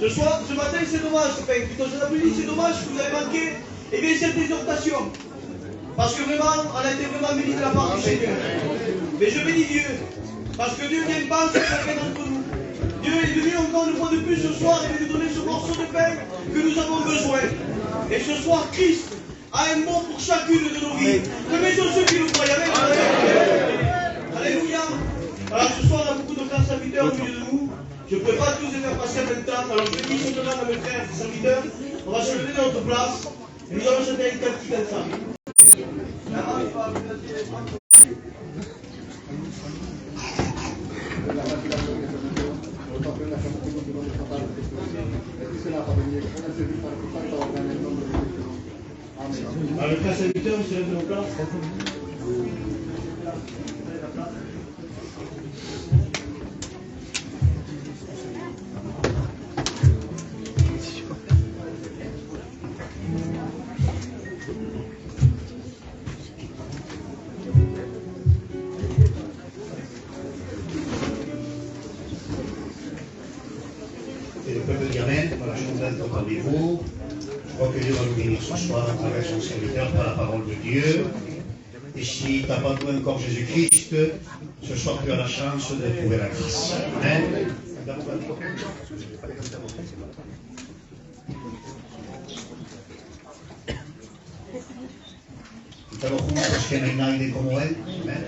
Ce matin, c'est dommage, plutôt cet après-midi, c'est dommage que vous avez manqué cette exhortation. Parce que vraiment, on a été vraiment bénis de la part du Seigneur. Mais je bénis Dieu, parce que Dieu vient penser chacun d'entre nous. Dieu est venu encore une fois de plus ce soir et veut nous donner ce morceau de pain que nous avons besoin. Et ce soir, Christ a un mot pour chacune de nos vies. Remettons ceux qui nous croient. Amen. Alléluia. Alors ce soir, on a beaucoup de frères serviteurs au milieu de nous. Je ne peux pas tous les faire passer en même temps. Alors je dis simplement à mes frères serviteurs, on va se lever de notre place et nous allons chanter un cantique ensemble. Alors le frère serviteur, on se lève de nos places. Entendez-vous, je crois que Dieu va nous bénir ce soir à travers son serviteur par la parole de Dieu. Et si tu n'as pas trouvé encore Jésus-Christ, ce soir tu as la chance de trouver la grâce. Amen. Estamos juntos que no hay nadie como Él. Amen.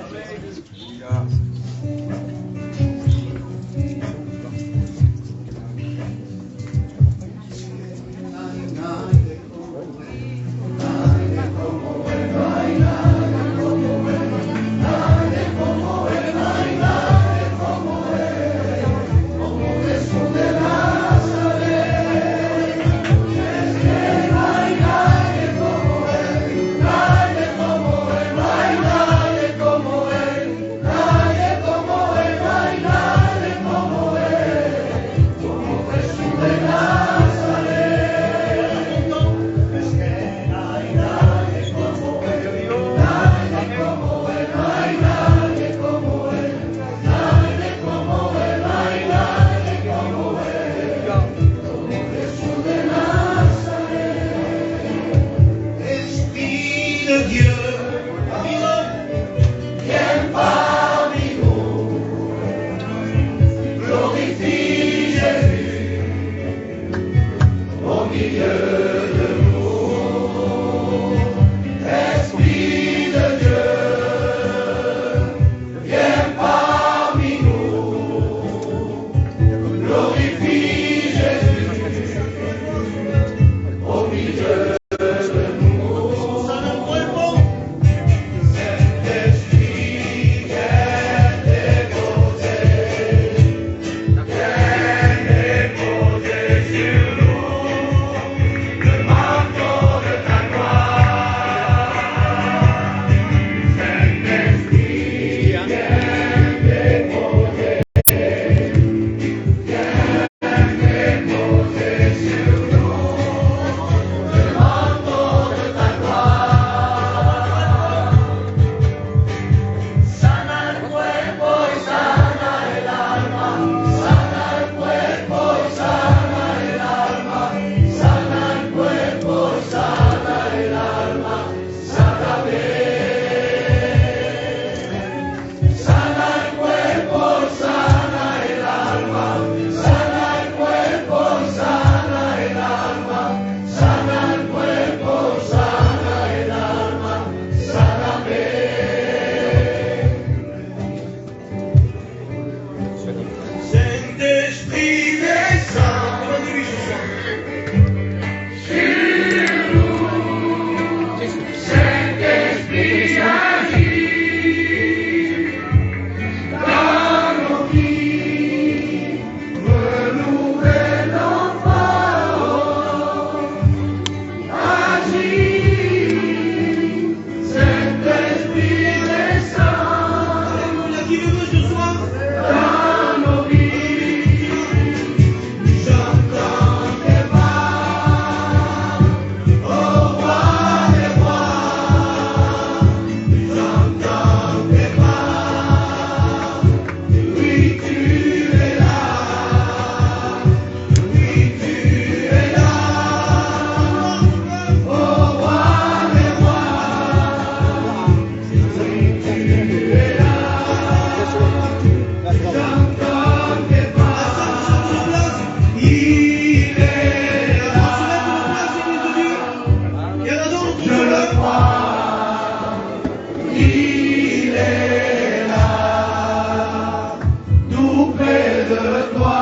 de toi.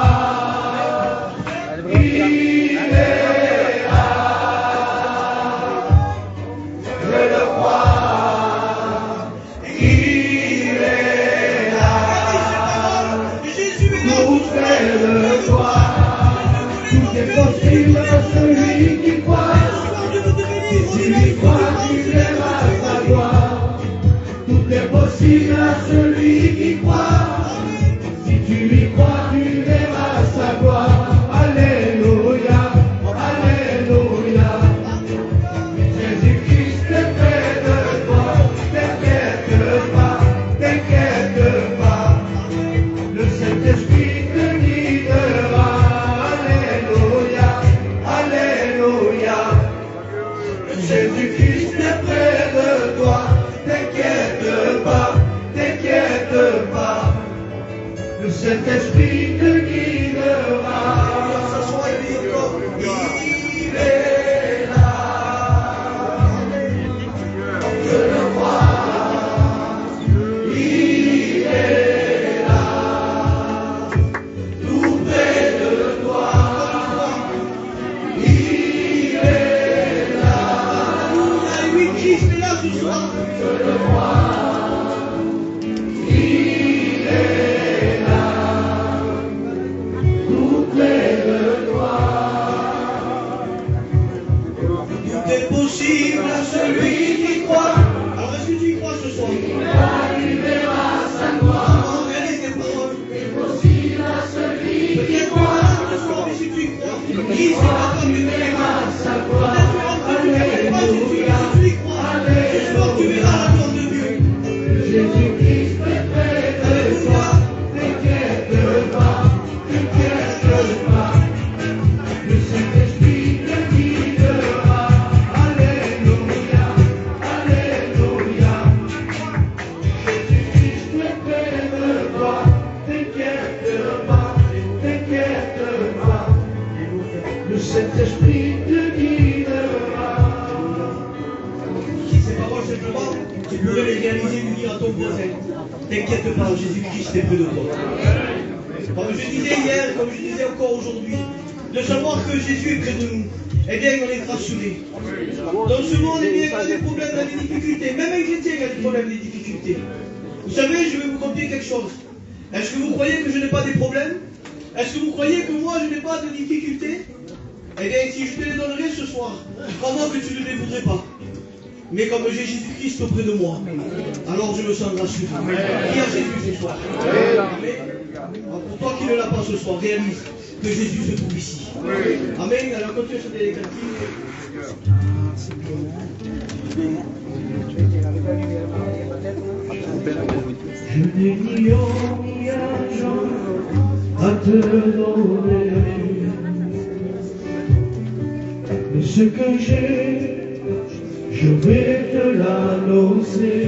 Il est là, je le crois. Il est là, tout près de toi. Tout est possible à celui qui croit. Si tu y crois, tu verras sa gloire. Tout est possible à celui qui croit. Si tu y crois, tu verras sa gloire. Alléluia, alléluia. Jésus-Christ est près de toi. T'inquiète pas, t'inquiète pas. Le Saint-Esprit te guidera. Alléluia, alléluia. Jésus-Christ est près de toi. T'inquiète pas, t'inquiète pas. Le Saint-Esprit te guidera. Il est là. Je le crois. Il est là. Tout près de toi. Il est là. Oui, Christ est là ce soir. Je le crois. Il est là. Tout près de toi. Tout est possible à celui qui croit. Alors est-ce que tu y crois ce soir? Il verra sa gloire. Regardez tes paroles. Possible à celui qui Peut-être que croit. là, ce soir, mais si tu y crois, qui est capable de te Verra sa gloire. peut-être que tu ne connais pas si tu y crois. Ce soir, tu verras la gloire de Dieu. Jésus-Christ est près de toi. T'inquiète pas, t'inquiète pas. Le Saint-Esprit te guidera. Alléluia, alléluia. Jésus-Christ est près de toi. T'inquiète pas, t'inquiète pas. Le Saint-Esprit te guidera. Si ces paroles simplement, tu pourrais les réaliser et dire à ton voisin, t'inquiète pas, Jésus-Christ est près de toi. Comme je disais hier, comme je disais encore aujourd'hui, de savoir que Jésus est près de nous, eh bien on est rassuré. Dans ce monde, eh bien, il y a des problèmes, il y a des difficultés. Même un chrétien, il y a des problèmes, des difficultés. Vous savez, je vais vous confier quelque chose. Est-ce que vous croyez que je n'ai pas des problèmes? Est-ce que vous croyez que moi, je n'ai pas de difficultés? Eh bien, si je te les donnerais ce soir, crois-moi que tu ne les voudrais pas. Mais comme j'ai Jésus-Christ auprès de moi, alors je me sens rassuré. Qui a Jésus ce soir? Amen. Alors, pour toi qui ne l'as pas ce soir, réalise que Jésus se trouve ici. Amen. Alors continue sur les Je n'ai ni or ni argent à te donner, mais ce que j'ai, je vais te l'annoncer.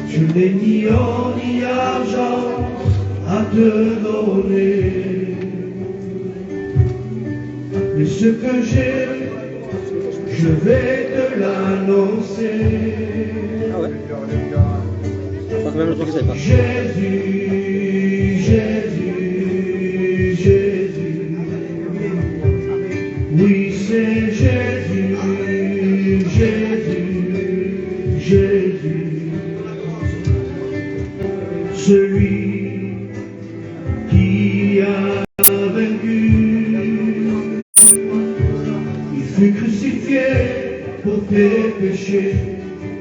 Je n'ai ni or ni argent à te donner, mais ce que j'ai, je vais te l'annoncer. Jésus, Jésus, Jésus. Oui, c'est Jésus, Jésus, Jésus. Celui qui a vaincu. Il fut crucifié pour tes péchés.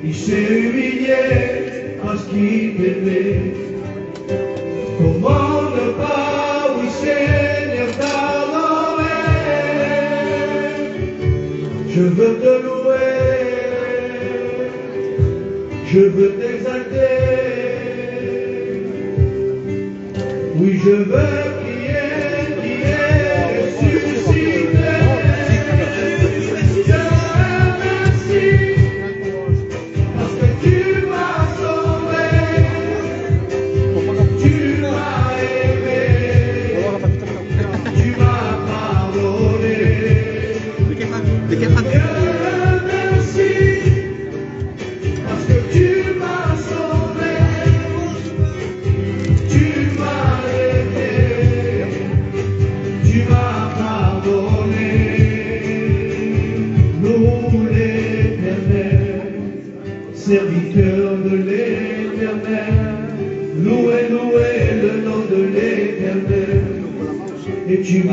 Il s'est humilié parce qu'il t'aimait. Comment ne pas, oui Seigneur, t'adorer? Je veux te louer, je veux t'exalter. Oui, je veux prier, prier, ressusciter. Je remercie. Parce que tu m'as sauvé, tu m'as aimé, tu m'as pardonné. Je remercie, parce que tu m'as sauvé, tu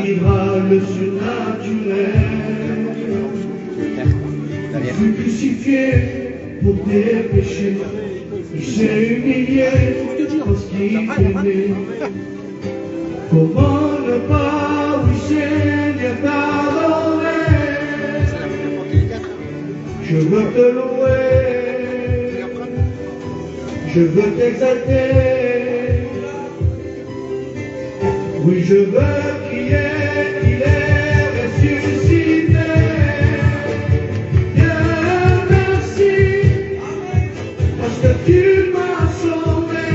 vivras le surnaturel. Il fut crucifié pour tes péchés. Il s'est humilié parce qu'il t'aimait. Comment ne pas, oui Seigneur, pardonner? Je veux te louer, je veux t'exalter. Oui, je veux crier qu'il est ressuscité. Dieu, merci, parce que tu m'as sauvé,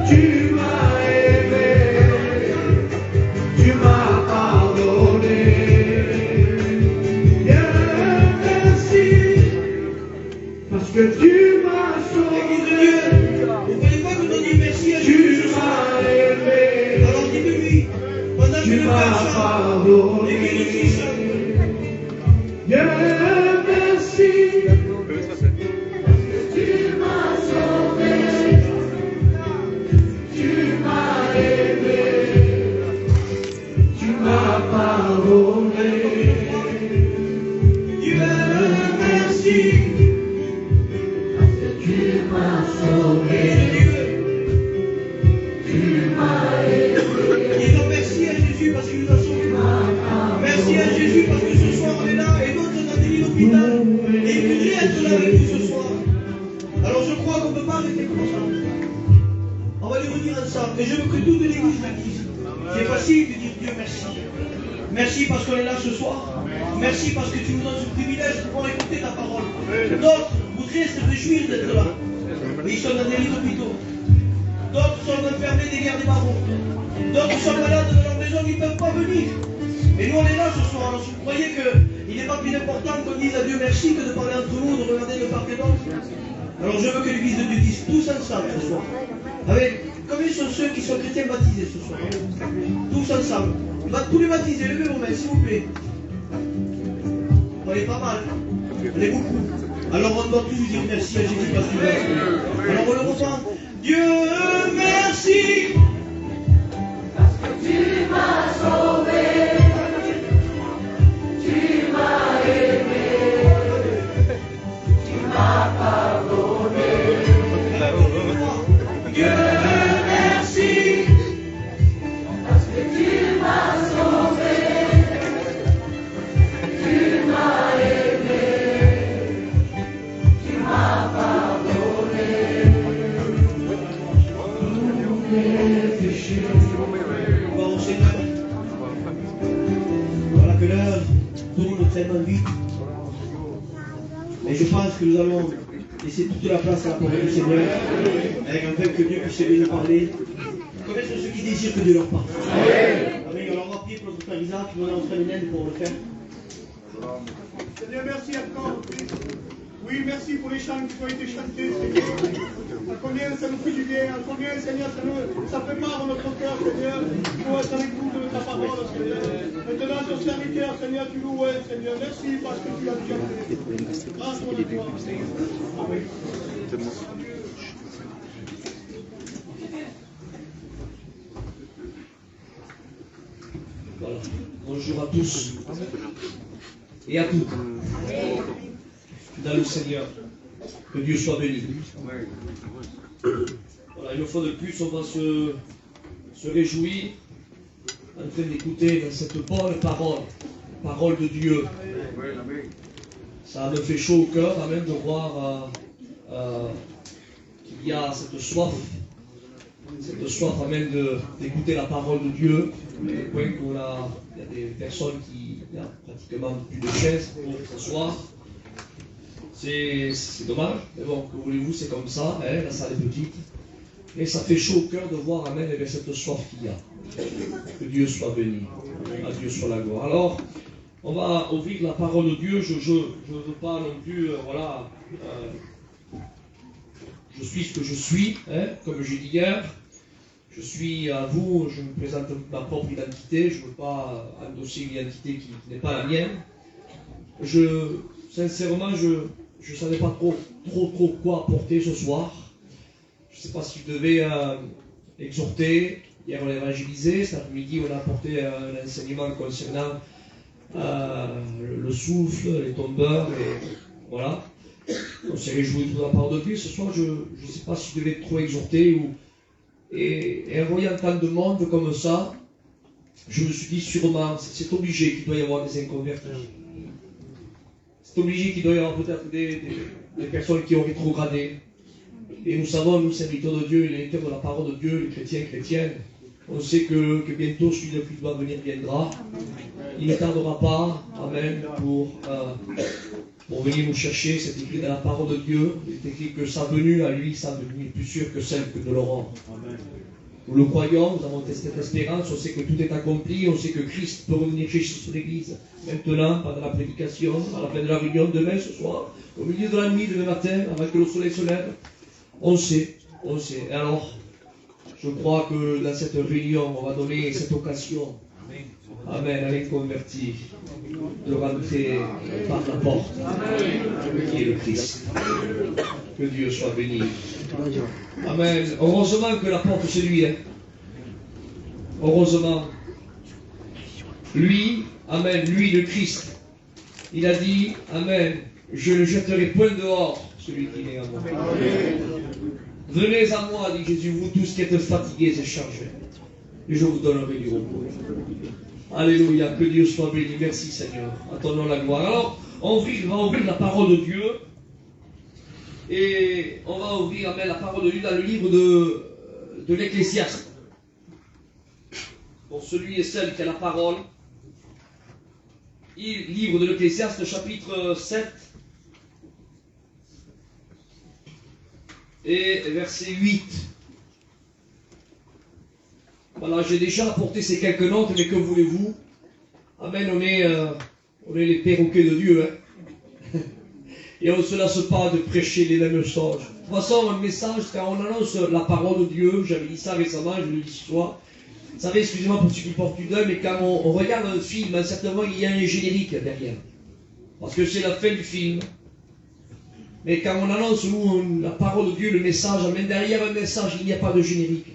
tu m'as aimé, tu m'as pardonné. Dieu, merci, parce que tu m'as Église de Dieu, sauvé, vous ne voyez pas que nous disons merci à tu Jésus ce soir? m'as aimé, Alors dites-lui, pendant que tu le Père m'as chante, pardonné. et que le Fils chante, Dieu merci, tu m'as sauvé, tu m'as aimé, tu m'as pardonné. Dieu merci. Tu m'as sauvé, tu m'as aimé, Disons merci à Jésus parce qu'il nous a sauvés. Merci à Jésus parce que ce soir on est là et d'autres sont dans des lits d'hôpital. Et il voudrait être là avec nous ce soir. Alors je crois qu'on ne peut pas arrêter comme ça. On va lui redire ensemble. Et je veux que toute l'église le dise. C'est facile de dire Dieu merci. Merci parce qu'on est là ce soir. Merci parce que tu nous donnes ce privilège de pouvoir écouter ta parole. D'autres voudraient se réjouir d'être là. Mais ils sont dans des lits d'hôpitaux. D'autres sont enfermés des guerres des barreaux. D'autres sont malades dans leur maison, ils ne peuvent pas venir. Et nous on est là ce soir. Alors si vous croyez qu'il n'est pas plus important qu'on dise à Dieu merci que de parler entre nous, de regarder le parc et d'autres. Alors je veux que l'église de Dieu dise tous ensemble ce soir. Avec, combien sont ceux qui sont chrétiens baptisés ce soir? Tous ensemble. Tous les baptisés, levez vos mains s'il vous plaît. On est pas mal. On est beaucoup. Alors on doit tous dire merci à Jésus parce qu'il nous a sauvés. Alors on le reprend. Dieu merci. tu m'as sauvé, tu m'as aimé, tu m'as pardonné. Dieu merci. Parce que tu m'as sauvé, tu m'as aimé, tu m'as pardonné. Tous mes péchés. Gloire au Seigneur. Voilà que l'heure tourne tellement vite. Et je pense que nous allons laisser toute la place à la parole du Seigneur, avec un peuple que Dieu puisse venir parler. Combien sont ceux qui désirent que Dieu leur parle? Amen. Alors on va prier pour notre frère Isaac, nous allons faire une aide pour le faire. Seigneur, merci encore. Oui, merci pour les chants qui ont été chantés, Seigneur. À combien ça nous fait du bien, à combien, Seigneur, ça prépare notre cœur, Seigneur, pour être à l'écoute de ta parole, Seigneur. Maintenant, ton serviteur, Seigneur, tu loues, Seigneur. Merci parce que tu as déjà fait. Grâce à toi. Amen. Voilà. Bonjour à tous et à toutes. Dans le Seigneur, que Dieu soit béni. Voilà, une fois de plus, on va se réjouir en train d'écouter dans cette bonne parole de Dieu. Ça me fait chaud au cœur, amen, de voir qu'il y a cette soif, amen, d'écouter la parole de Dieu, au point qu'il y a des personnes qui, il y a pratiquement plus de chaises pour s'asseoir. C'est dommage, mais bon, que voulez-vous, c'est comme ça, hein, la salle est petite. Et ça fait chaud au cœur de voir, amen, avec cette soif qu'il y a. Que Dieu soit béni, à Dieu soit la gloire. Alors, on va ouvrir la parole de Dieu, je ne veux pas non plus, je suis ce que je suis, hein, comme j'ai dit hier. Je suis à vous, je me présente ma propre identité, je ne veux pas endosser une identité qui n'est pas la mienne. Sincèrement, je ne savais pas trop quoi apporter ce soir. Je ne sais pas si je devais exhorter, Hier, on a évangélisé. Cet après-midi, on a apporté un enseignement concernant le souffle, les tombeurs, et voilà. On s'est réjoui de la part de Dieu. Ce soir, je ne sais pas si je devais être trop exhorté et en voyant tant de monde comme ça, je me suis dit sûrement, c'est obligé qu'il doit y avoir des inconvertis. C'est obligé qu'il doit y avoir peut-être des personnes qui ont rétrogradé. Et nous savons, nous, serviteurs de Dieu, les lecteurs de la parole de Dieu, les chrétiens, chrétiennes, on sait que bientôt celui qui doit venir viendra. Il ne tardera pas, amen, pour venir nous chercher. C'est écrit dans la parole de Dieu. Il est écrit que sa venue à lui, sa venue est plus sûre que celle que de l'aurons. Nous le croyons, nous avons cette espérance, on sait que tout est accompli, on sait que Christ peut revenir chercher son Église. Maintenant, pendant la prédication, à la fin de la réunion, demain, ce soir, au milieu de la nuit, demain matin, avant que le soleil se lève, on sait. Et alors, je crois que dans cette réunion, on va donner cette occasion, amen, à l'inconverti, de rentrer par la porte, qui est le Christ. Que Dieu soit béni. Amen. Heureusement que la porte, c'est lui. Heureusement. Lui, amen, lui, le Christ, il a dit, amen, je ne jetterai point dehors celui qui est en moi. Venez à moi, dit Jésus, vous tous qui êtes fatigués et chargés, et je vous donnerai du repos. Alléluia, que Dieu soit béni. Merci Seigneur. À ton nom la gloire. Alors, on va ouvrir la parole de Dieu. Et on va ouvrir, amen, la parole de Dieu dans le livre de l'Ecclésiaste. Pour celui et celle qui a la parole. Livre de l'Ecclésiaste, chapitre 7. Et verset 8. Voilà, j'ai déjà apporté ces quelques notes, mais que voulez-vous? Amen, on est les perroquets de Dieu. Hein? Et on ne se lasse pas de prêcher les mêmes choses. De toute façon, un message, quand on annonce la parole de Dieu, j'avais dit ça récemment, je le dis ce soir. Vous savez, excusez-moi pour ceux qui portent une œil, mais quand on regarde un film, certainement il y a un générique derrière. Parce que c'est la fin du film. Mais quand on annonce, nous, la parole de Dieu, le message, même derrière un message, il n'y a pas de générique.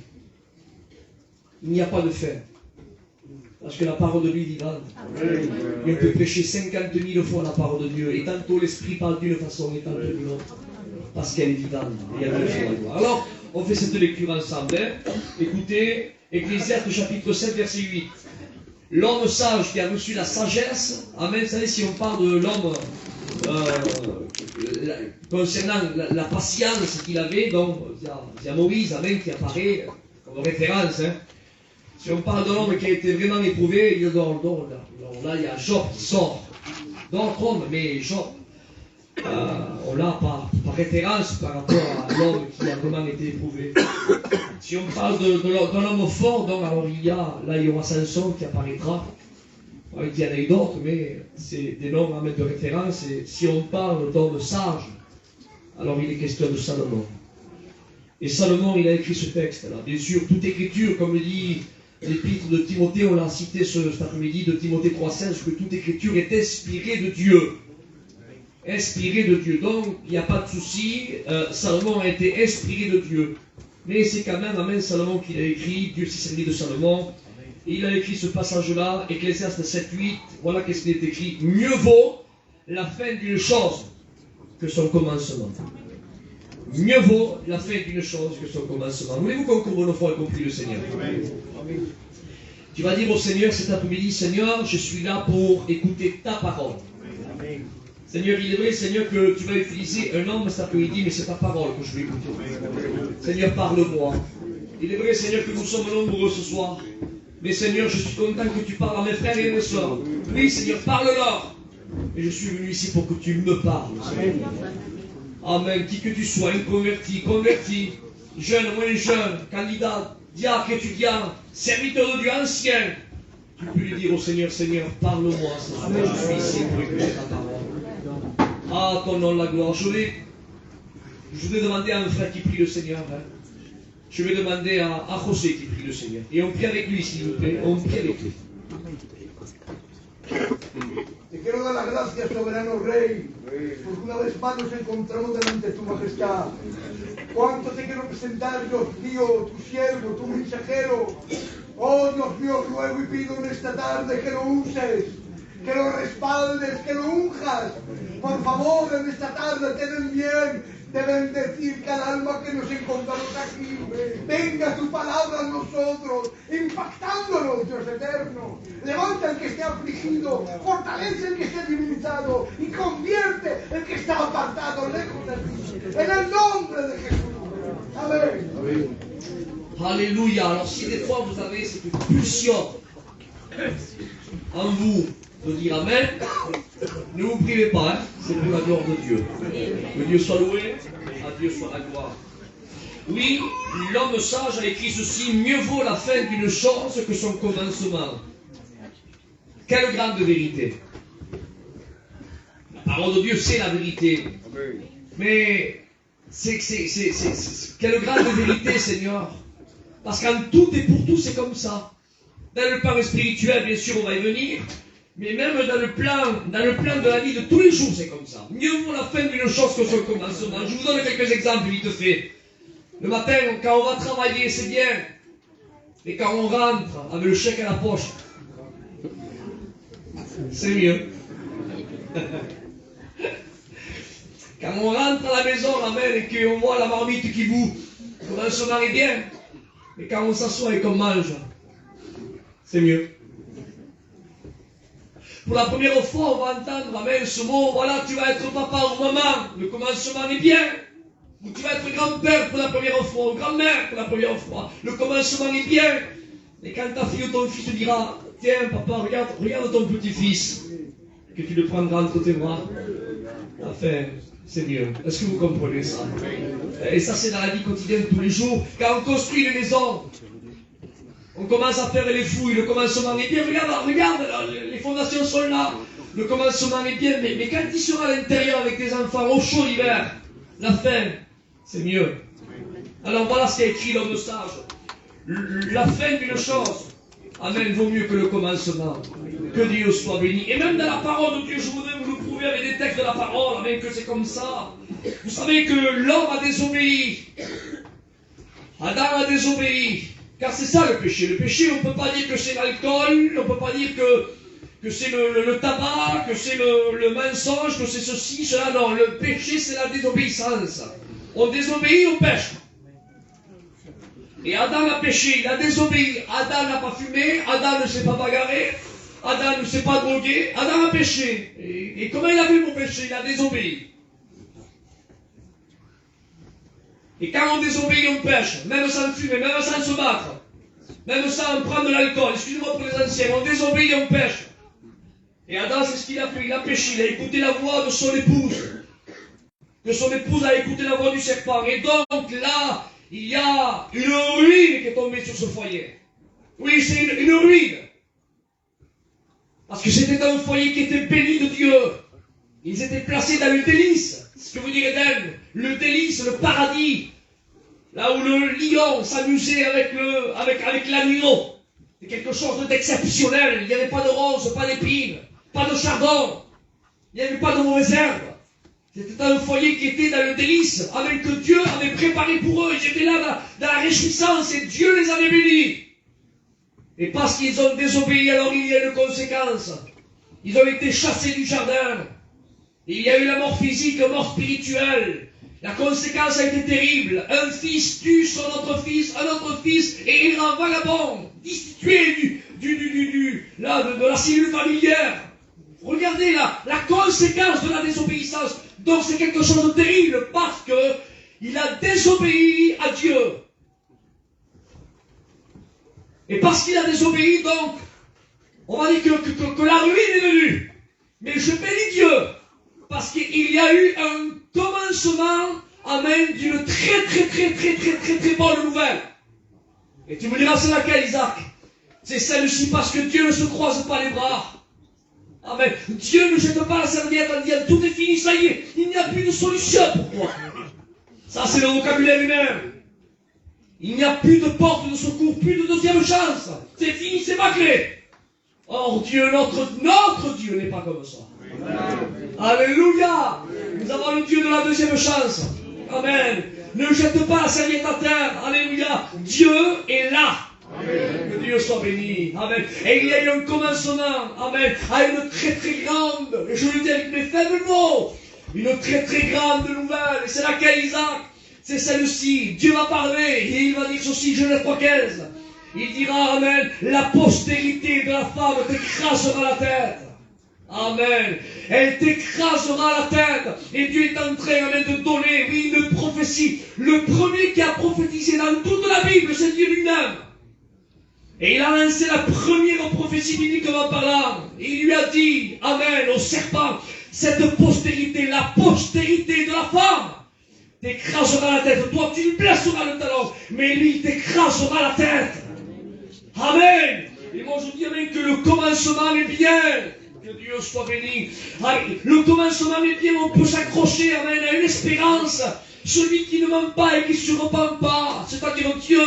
Il n'y a pas de fin. Parce que la parole de Dieu est vivante. Et on peut prêcher 50 000 fois la parole de Dieu. Et tantôt l'Esprit parle d'une façon et tantôt d'une autre. Parce qu'elle est vivante. Et elle est. Alors, on fait cette lecture ensemble. Hein. Écoutez, Ecclésiaste chapitre 7, verset 8. L'homme sage qui a reçu la sagesse, amen, vous savez, si on parle de l'homme concernant la patience qu'il avait, donc il y a Moïse, amen, qui apparaît comme référence. Hein. Si on parle de l'homme qui a été vraiment éprouvé, il y a là il y a Job qui sort. D'autres hommes, mais Job, on l'a par référence par rapport à l'homme qui a vraiment été éprouvé. Si on parle d'un homme fort, donc alors il y aura Samson qui apparaîtra. Il y en a eu d'autres, mais c'est des noms à mettre de référence. Et si on parle d'homme sage, alors il est question de Salomon. Et Salomon, il a écrit ce texte-là. Bien sûr, toute écriture, comme le dit l'épître de Timothée, on l'a cité cet après-midi de Timothée 3,16, que toute écriture est inspirée de Dieu. Inspirée de Dieu. Donc, il n'y a pas de souci. Salomon a été inspiré de Dieu. Mais c'est quand même, amen, Salomon qui l'a écrit. Dieu s'est servi de Salomon. Et il a écrit ce passage-là, Ecclésiaste 7,8. Voilà qu'est-ce qu'il est écrit. Mieux vaut la fin d'une chose que son commencement. Mieux vaut la fin d'une chose que son commencement. Voulez-vous qu'on couvre nos foi et qu'on prie le Seigneur? Amen. Tu vas dire au Seigneur cet après-midi, Seigneur, je suis là pour écouter ta parole. Amen. Seigneur, il est vrai, Seigneur, que tu vas utiliser un homme cet après-midi, mais c'est ta parole que je vais écouter. Amen. Seigneur, parle-moi. Il est vrai, Seigneur, que nous sommes nombreux ce soir. Mais Seigneur, je suis content que tu parles à mes frères et mes soeurs. Oui, Seigneur, parle-leur. Et je suis venu ici pour que tu me parles. Amen. Amen. Qui que tu sois, converti, jeune, moins jeune, candidat, diacre, étudiant, serviteur de Dieu ancien, tu peux lui dire au Seigneur, Seigneur, parle-moi ce soir. Je suis ici pour écouter ta parole. Ah, ton nom, la gloire. Je vais demander à un frère qui prie le Seigneur. Hein. Je vais demander à José qui prie le Seigneur. Et on prie avec lui, s'il vous plaît. On prie avec lui. Te quiero dar las gracias, soberano Rey, porque una vez más nos encontramos delante de tu majestad. Cuánto te quiero presentar, Dios mío, tu siervo, tu mensajero. Oh, Dios mío, ruego y pido en esta tarde que lo uses, que lo respaldes, que lo unjas. Por favor, en esta tarde ten bien de bendecir cada alma que nos encontramos aquí. Venga tu palabra a nosotros, impactándonos, Dios eterno. Levanta el que esté afligido, fortalece el que esté debilitado y convierte el que está apartado lejos de ti. En el nombre de Jesús. Amén. Alléluia. Alors si des fois vous avez cette pulsion en vous de dire Amen, ne vous privez pas, hein, c'est pour la gloire de Dieu. Que Dieu soit loué, à Dieu soit la gloire. Oui, l'homme sage a écrit ceci, mieux vaut la fin d'une chose que son commencement. Quelle grande vérité. La parole de Dieu, c'est la vérité. Mais quelle grande vérité, Seigneur. Parce qu'en tout et pour tout, c'est comme ça. Dans le plan spirituel, bien sûr, on va y venir. Mais même dans le plan de la vie de tous les jours, c'est comme ça. Mieux vaut la fin d'une chose que son commencement. Je vous donne quelques exemples vite fait. Le matin, quand on va travailler, c'est bien. Et quand on rentre avec le chèque à la poche, c'est mieux. Quand on rentre à la maison, amen, et qu'on voit la marmite qui bout, le commencement est bien. Mais quand on s'assoit et qu'on mange, c'est mieux. Pour la première fois, on va entendre, amen, ce mot, voilà, tu vas être papa ou maman, le commencement est bien. Ou tu vas être grand-père pour la première fois, ou grand-mère pour la première fois, le commencement est bien. Et quand ta fille ou ton fils te dira, tiens papa, regarde ton petit-fils, que tu le prendras entre tes bras, enfin, c'est mieux. Est-ce que vous comprenez ça? Et ça, c'est dans la vie quotidienne tous les jours. Quand on construit une maison, on commence à faire les fouilles, le commencement est bien. Regarde, les fondations sont là. Le commencement est bien, mais quand tu seras à l'intérieur avec tes enfants au chaud l'hiver, la fin, c'est mieux. Alors voilà ce qu'a écrit l'homme sage. La fin d'une chose, amen, vaut mieux que le commencement. Que Dieu soit béni. Et même dans la parole de Dieu, je voudrais vous le prouver avec des textes de la parole, amen, que c'est comme ça. Vous savez que l'homme a désobéi. Adam a désobéi. Car c'est ça le péché. Le péché, on ne peut pas dire que c'est l'alcool, on ne peut pas dire que c'est le tabac, que c'est le mensonge, que c'est ceci, cela. Non, le péché, c'est la désobéissance. On désobéit, on pêche. Et Adam a péché, il a désobéi. Adam n'a pas fumé, Adam ne s'est pas bagarré, Adam ne s'est pas drogué, Adam a péché. Et comment il a fait pour pécher? Il a désobéi. Et quand on désobéit, on pêche, même sans fumer, même sans se battre, même sans prendre de l'alcool. Excusez-moi pour les anciens, on désobéit, on pêche. Et Adam, c'est ce qu'il a fait, il a péché, il a écouté la voix de son épouse. Que son épouse a écouté la voix du serpent. Et donc là, il y a une ruine qui est tombée sur ce foyer. Oui, c'est une ruine. Parce que c'était un foyer qui était béni de Dieu. Ils étaient placés dans le délice. Ce que vous direz d'elle, le délice, le paradis. Là où le lion s'amusait avec l'agneau. C'est quelque chose d'exceptionnel. Il n'y avait pas de roses, pas d'épines, pas de chardon. Il n'y avait pas de mauvaises herbes. C'était un foyer qui était dans le délice, avec que Dieu avait préparé pour eux. Ils étaient là dans la réjouissance et Dieu les avait bénis. Et parce qu'ils ont désobéi, alors il y a une conséquence. Ils ont été chassés du jardin. Il y a eu la mort physique, la mort spirituelle. La conséquence a été terrible. Un fils tue son autre fils, un autre fils, et il rend vagabond, destitué de la cellule familière. Regardez là, la conséquence de la désobéissance. Donc c'est quelque chose de terrible parce que il a désobéi à Dieu. Et parce qu'il a désobéi, donc, on va dire que la ruine est venue. Mais je bénis Dieu parce qu'il y a eu un commencement, amen, d'une très bonne nouvelle. Et tu me diras, c'est laquelle, Isaac? C'est celle-ci parce que Dieu ne se croise pas les bras. Amen. Dieu ne jette pas la serviette en disant tout est fini, ça y est, il n'y a plus de solution pour moi. Ça, c'est le vocabulaire humain. Il n'y a plus de porte de secours, plus de deuxième chance. C'est fini, c'est bâclé. Or, Dieu, notre Dieu n'est pas comme ça. Alléluia. Nous avons le Dieu de la deuxième chance. Amen. Ne jette pas la serviette à terre. Alléluia. Dieu est là. Que Dieu soit béni. Amen. Et il y a eu un commencement. Amen. À une très très grande, et je le dis avec mes faibles mots, une très très grande nouvelle. Et c'est laquelle, Isaac? C'est celle-ci. Dieu va parler et il va dire ceci, Genèse 3:15. Il dira, Amen, la postérité de la femme t'écrasera la tête. Amen. Elle t'écrasera la tête. Et Dieu est en train, Amen, de donner, oui, une prophétie. Le premier qui a prophétisé dans toute la Bible, c'est Dieu lui-même. Et il a lancé la première prophétie bibliquement parlant. Il lui a dit, Amen, au serpent, cette postérité, la postérité de la femme, t'écrasera la tête. Toi, tu lui blesseras le talon, mais lui, il t'écrasera la tête. Amen. Et moi, je dis, Amen, que le commencement est bien. Que Dieu soit béni. Le commencement est bien, on peut s'accrocher, Amen, à une espérance. Celui qui ne ment pas et qui ne se repent pas, c'est-à-dire Dieu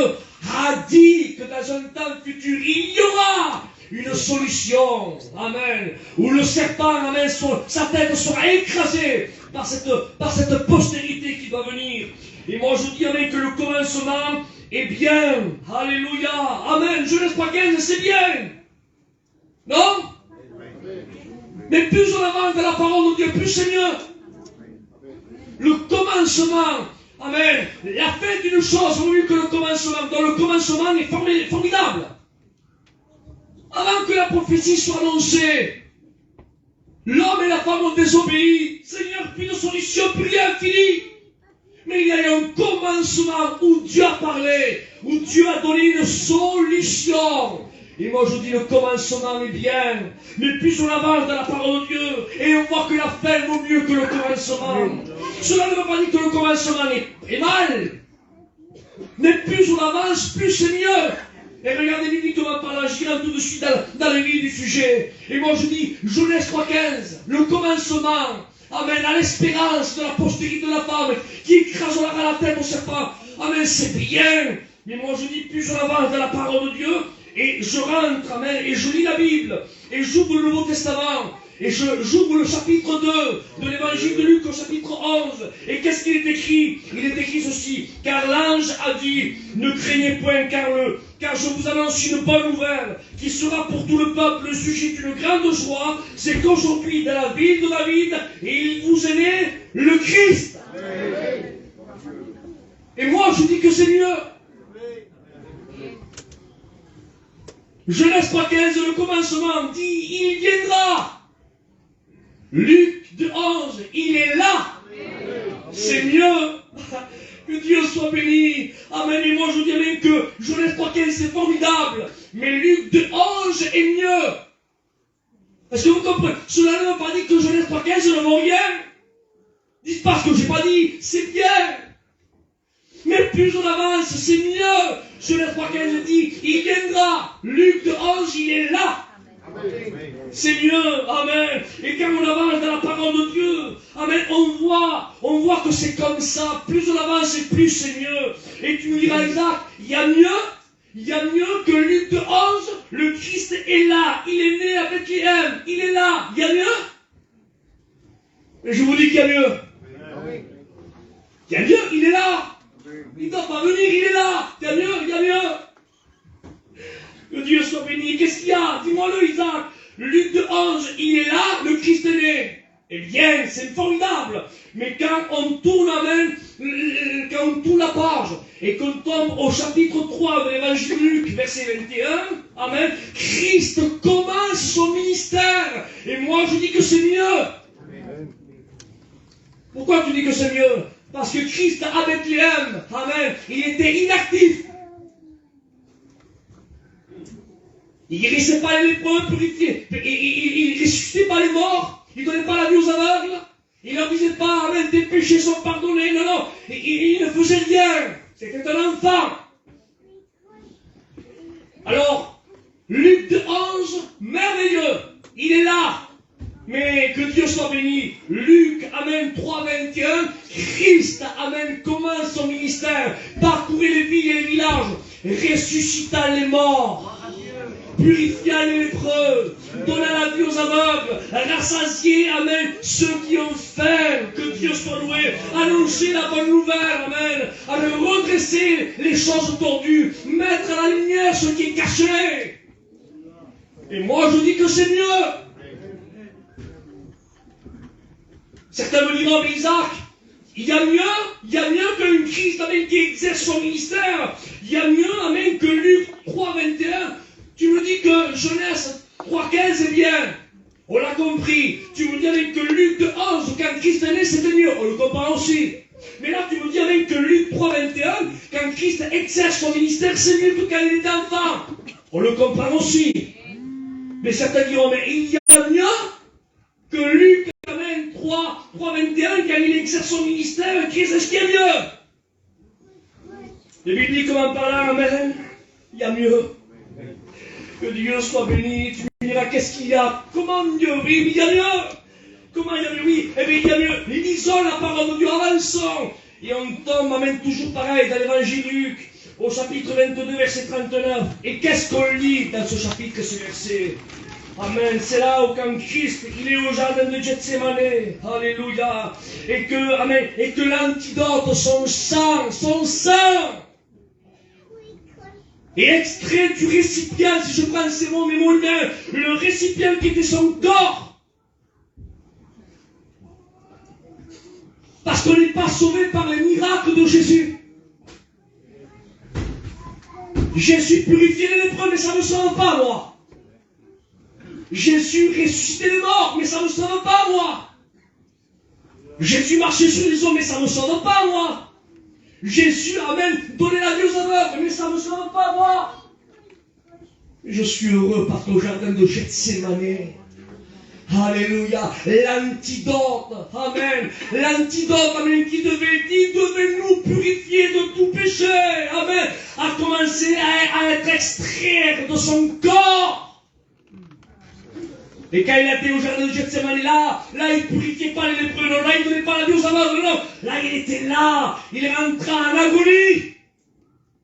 a dit que dans un temps futur, il y aura une solution, Amen, où le serpent, Amen, sa tête sera écrasée par cette postérité qui va venir. Et moi je dis, Amen, que le commencement est bien. Alléluia. Amen. Genèse 3:15, c'est bien. Non? Mais plus on avance dans la parole de Dieu, plus c'est mieux. Le commencement, Amen, la fin d'une chose vaut mieux que le commencement. Donc le commencement est formidable. Avant que la prophétie soit annoncée, l'homme et la femme ont désobéi. Seigneur, plus de solution, plus rien fini. Mais il y a eu un commencement où Dieu a parlé, où Dieu a donné une solution. Et moi je dis le commencement est bien, mais plus on avance dans la parole de Dieu, et on voit que la fin vaut mieux que le commencement. Cela ne veut pas dire que le commencement est mal, mais plus on avance, plus c'est mieux. Et regardez bibliquement parlant, je rentre tout de suite dans le vif du sujet. Et moi je dis, Genèse 3:15, le commencement, Amen, à l'espérance de la postérité de la femme qui écrasera la tête au serpent. Amen, c'est bien. Mais moi je dis, plus on avance dans la parole de Dieu, et je rentre, Amen, et je lis la Bible, et j'ouvre le Nouveau Testament, et j'ouvre le chapitre 2 de l'évangile de Luc au chapitre 11. Et qu'est-ce qu'il est écrit? Il est écrit ceci, car l'ange a dit, ne craignez point, car je vous annonce une bonne nouvelle, qui sera pour tout le peuple le sujet d'une grande joie, c'est qu'aujourd'hui, dans la ville de David, il vous est né le Christ. Et moi, je dis que c'est mieux. Genèse 3:15, le commencement dit, il viendra. Luc 2:11, il est là. C'est mieux. Que Dieu soit béni. Amen. Et moi je dis même que Genèse 3:15 c'est formidable. Mais Luc 2:11 est mieux. Est-ce que vous comprenez? Cela ne veut pas dire que Genèse 3:15 ne vaut rien. Dites pas ce que j'ai pas dit. C'est bien. Mais plus on avance, c'est mieux. Genèse 3:15 dit, il viendra. Luc 2:11, il est là. C'est mieux, Amen. Et quand on avance dans la parole de Dieu, Amen, on voit que c'est comme ça. Plus on avance, et plus c'est mieux. Et tu me diras, Isaac, il y a mieux que Luc 2:11. Le Christ est là, il est né à Bethléem, il est là. Il y a mieux. Et je vous dis qu'il y a mieux. Il y a mieux, il est là. Il ne doit pas venir, il est là. Il y a mieux. Que Dieu soit béni. Qu'est-ce qu'il y a? Dis-moi-le, Isaac. Luc 2:11, il est là, le Christ est né. Eh bien, c'est formidable. Mais quand on tourne, Amen, quand on tourne la page et qu'on tombe au chapitre 3 de l'évangile de Luc, verset 21, Amen, Christ commence son ministère. Et moi, je dis que c'est mieux. Pourquoi tu dis que c'est mieux? Parce que Christ à Bethléem, Amen, il était inactif. Il ne guérissait pas les lépreux, il ne ressuscitait pas les morts, il ne donnait pas la vie aux aveugles, il ne leur disait pas, Amen, tes péchés sont pardonnés, non, il ne faisait rien, c'était un enfant. Alors, Luc 2:11, merveilleux, il est là, mais que Dieu soit béni. Luc, Amen, 3:21, Christ, Amen, commence son ministère, parcourir les villes et les villages, ressuscita les morts. purifiant les lépreux, donnant la vie aux aveugles, rassasier, amen, ceux qui ont faim, que Dieu soit loué, annoncer la bonne nouvelle, amen, amen, redresser les choses tordues, mettre à la lumière ce qui est caché. Et moi je dis que c'est mieux. Certains me diront, mais Isaac, il y a mieux qu'un Christ, amen, qui exerce son ministère. Il y a mieux, amen, que Luc 3,21. Tu me dis que Genèse 3,15 est bien. On l'a compris. Tu me dis, amen, que Luc 2,11, quand Christ est né, c'était mieux. On le comprend aussi. Mais là, tu me dis, amen, que Luc 3,21, quand Christ exerce son ministère, c'est mieux que quand il était enfant. On le comprend aussi. Mais certains diront, mais il y a mieux que Luc, amen, 3,21, quand il exerce son ministère, Christ, est-ce qu'il y a mieux? Et bibliquement parlant, amen, il y a mieux. Que Dieu soit béni. Tu me diras, qu'est-ce qu'il y a? Comment mieux? Oui, il y a mieux. Comment il y a mieux? Oui, eh bien il y a mieux. Lisons la parole de Dieu, avançons. Et on tombe, amen, toujours pareil, dans l'évangile de Luc, au chapitre 22, verset 39. Et qu'est-ce qu'on lit dans ce chapitre et ce verset? Amen, c'est là où quand Christ, il est au jardin de Gethsemane, alléluia, et que l'antidote, son sang, est extrait du récipient, si je prends ces mots, mes mots humains, le récipient qui était son corps. Parce qu'on n'est pas sauvé par les miracles de Jésus. Jésus purifiait les lépreux, mais ça ne me sauve pas, moi. Jésus ressuscitait les morts, mais ça ne me sauve pas, moi. Jésus marchait sur les eaux, mais ça ne me sauve pas, moi. Jésus, amen, donnait la vie aux aveugles, mais ça ne me sauve pas, moi. Je suis heureux parce qu'au jardin de Gethsemane, alléluia, l'antidote, amen, qui devait nous purifier de tout péché, amen, a commencé à être extrait de son corps. Et quand il a été au jardin de Gethsemane, là, il ne purifiait pas les lépreux, non, là, il ne donnait pas la vie aux aveugles, non, là, il était là, il rentrait en agonie.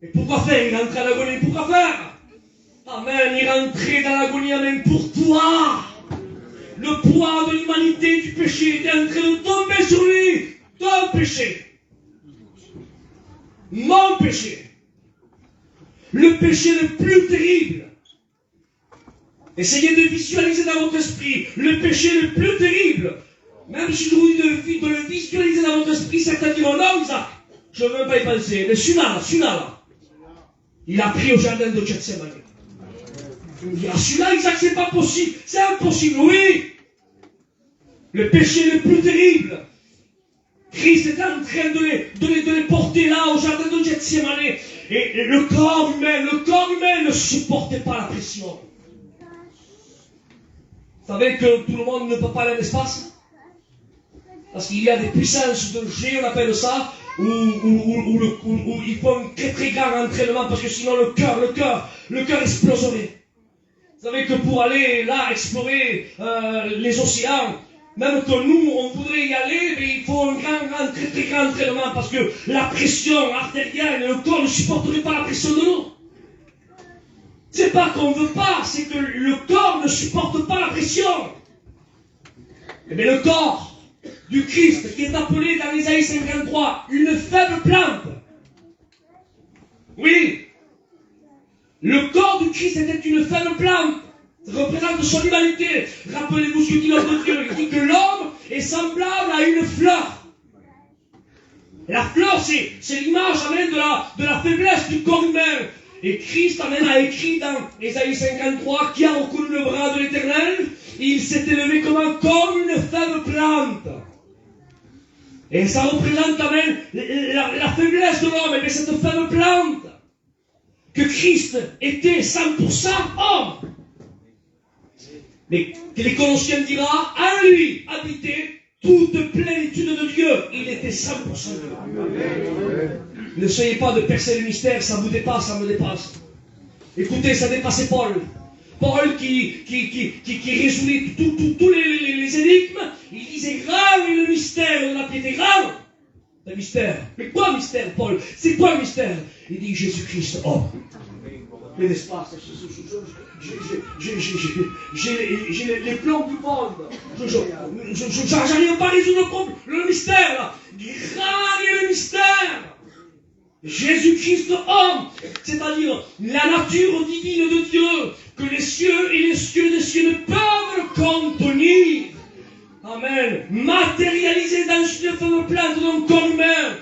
Et pourquoi faire? Il rentrait en agonie, pourquoi faire? Amen, il rentrait dans l'agonie, amen, pour toi. Le poids de l'humanité du péché était en train de tomber sur lui. Ton péché. Mon péché. Le péché le plus terrible. Essayez de visualiser dans votre esprit le péché le plus terrible. Même si je vous dis de le visualiser dans votre esprit, certains diront, non, Isaac, je ne veux même pas y penser. Mais celui-là, il a pris au jardin de Gethsemane. Je me dis, celui-là, Isaac, c'est pas possible. C'est impossible, oui. Le péché le plus terrible. Christ est en train de les porter là, au jardin de Gethsemane. Et le corps humain ne supportait pas la pression. Vous savez que tout le monde ne peut pas aller à l'espace? Parce qu'il y a des puissances de G, on appelle ça, où il faut un très très grand entraînement, parce que sinon le cœur exploserait. Vous savez que pour aller là explorer les océans, même que nous, on voudrait y aller, mais il faut un très très grand entraînement, parce que la pression artérielle, le corps ne supporterait pas la pression de l'eau. C'est pas qu'on ne veut pas, c'est que le corps ne supporte pas la pression. Eh bien, le corps du Christ, qui est appelé dans Isaïe 53, une faible plante. Oui, le corps du Christ était une faible plante. Ça représente son humanité. Rappelez-vous ce que dit notre Dieu. Il dit que l'homme est semblable à une fleur. La fleur, c'est l'image, amen, de la faiblesse du corps humain. Et Christ, amen, a écrit dans Isaïe 53, qui a reconnu le bras de l'Éternel, il s'est élevé comme une faible plante. Et ça représente, amen, la faiblesse de l'homme, et cette faible plante, que Christ était 100% homme. Mais les Colossiens dira, en lui habitait toute plénitude de Dieu. Il était 100% Dieu. Ne soyez pas de percer le mystère, ça vous dépasse, ça me dépasse. Écoutez, ça dépassait Paul. Paul qui résoudait tous les énigmes, il disait grand est le mystère de la piété, grand. Le mystère. Mais quoi mystère, Paul? C'est quoi le mystère? Il dit Jésus-Christ, homme. Mais n'est-ce pas? j'ai les plans du monde. J'arrive pas à résoudre le mystère là. Grand est le mystère. Jésus-Christ homme, c'est-à-dire la nature divine de Dieu, que les cieux et les cieux des cieux ne peuvent contenir. Amen. Matérialisé dans une faible plante d'un corps humain,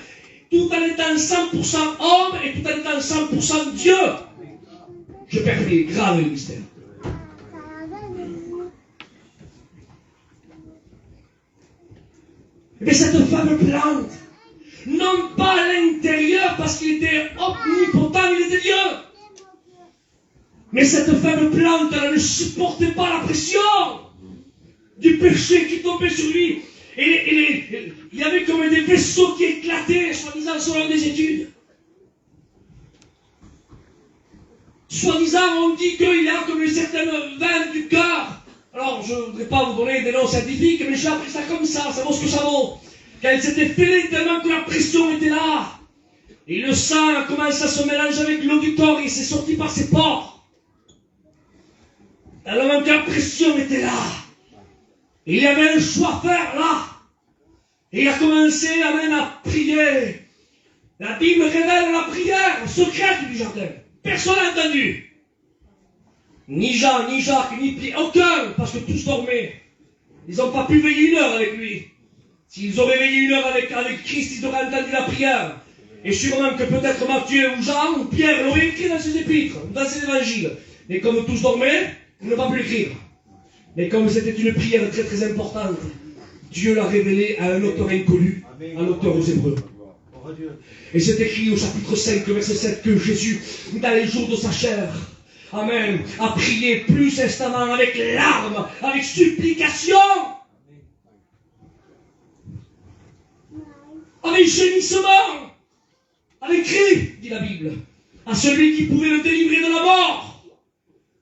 tout en étant 100% homme et tout en étant 100% Dieu. Je permets, grave le mystère. Mais cette faible plante, non pas à l'intérieur parce qu'il était omnipotent, il était Dieu. Mais cette faible plante, elle ne supportait pas la pression du péché qui tombait sur lui. Et il y avait comme des vaisseaux qui éclataient, soi-disant, selon des études. Soi-disant, on dit qu'il y a comme une certaine veine du cœur. Alors, je ne voudrais pas vous donner des noms scientifiques, mais j'ai appris ça comme ça vaut ce que ça vaut. Qu'elle s'était fêlée tellement que la pression était là. Et le sang a commencé à se mélanger avec l'eau du corps et il s'est sorti par ses pores. Tellement que la pression était là. Et il y avait un choix à faire là. Et il a commencé à prier. La Bible révèle la prière secrète du jardin. Personne n'a entendu. Ni Jean, ni Jacques, ni Pierre, aucun, parce que tous dormaient. Ils n'ont pas pu veiller 1 heure avec lui. S'ils auraient veillé 1 heure avec Christ, ils auraient entendu la prière. Et sûrement que peut-être Matthieu ou Jean ou Pierre l'auraient écrit dans ses épîtres, dans ses évangiles. Mais comme tous dormaient, ils n'ont pas pu l'écrire. Mais comme c'était une prière très très importante, Dieu l'a révélé à un auteur inconnu, à l'auteur aux Hébreux. Et c'est écrit au chapitre 5, verset 7, que Jésus, dans les jours de sa chair, Amen, a prié plus instamment avec larmes, avec supplication, avec gémissement, avec cri, dit la Bible, à celui qui pouvait le délivrer de la mort.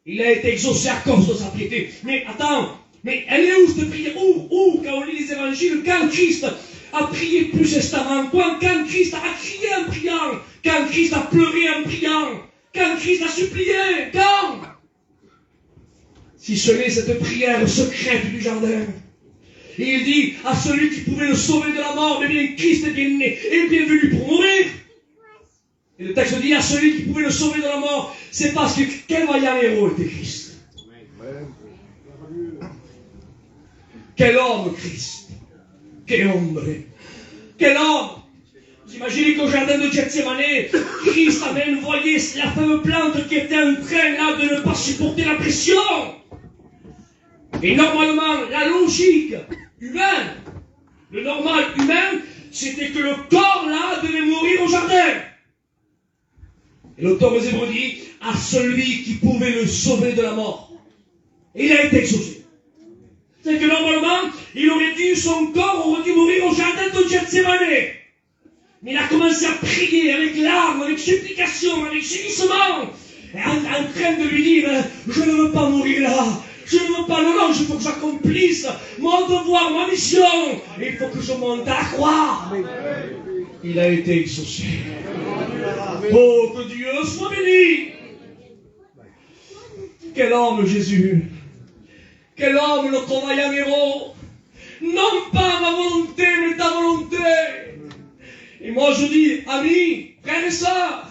Il a été exaucé à cause de sa piété. Mais attends, mais elle est où cette prière? Où, quand on lit les évangiles, quand Christ a prié plus instamment, quand Christ a crié en priant, quand Christ a pleuré en priant, quand Christ a supplié, quand? Si ce n'est cette prière secrète du jardin. Et il dit à celui qui pouvait le sauver de la mort, mais bien Christ est bien né, est bien venu pour mourir. Et le texte dit à celui qui pouvait le sauver de la mort, c'est parce que quel vaillant héros était Christ. Quel homme Christ. Quel homme. Quel homme. Vous imaginez qu'au jardin de Gethsemane, Christ avait envoyé la fameuse plante qui était en train là de ne pas supporter la pression. Et normalement, la logique humaine, le normal humain, c'était que le corps là devait mourir au jardin. Et l'auteur aux Hébreux dit à celui qui pouvait le sauver de la mort. Et il a été exaucé. C'est que normalement, son corps aurait dû mourir au jardin de Gethsemane. Mais il a commencé à prier avec larmes, avec supplication, avec gémissement, en train de lui dire, je ne veux pas mourir là. Je ne veux pas, non, il faut que j'accomplisse mon devoir, ma mission. Il faut que je monte à la croix. Il a été exaucé. Oh, que Dieu soit béni. Quel homme Jésus. Quel homme notre vaillant héros. Non pas ma volonté, mais ta volonté. Et moi je dis, amis, frères et sœurs,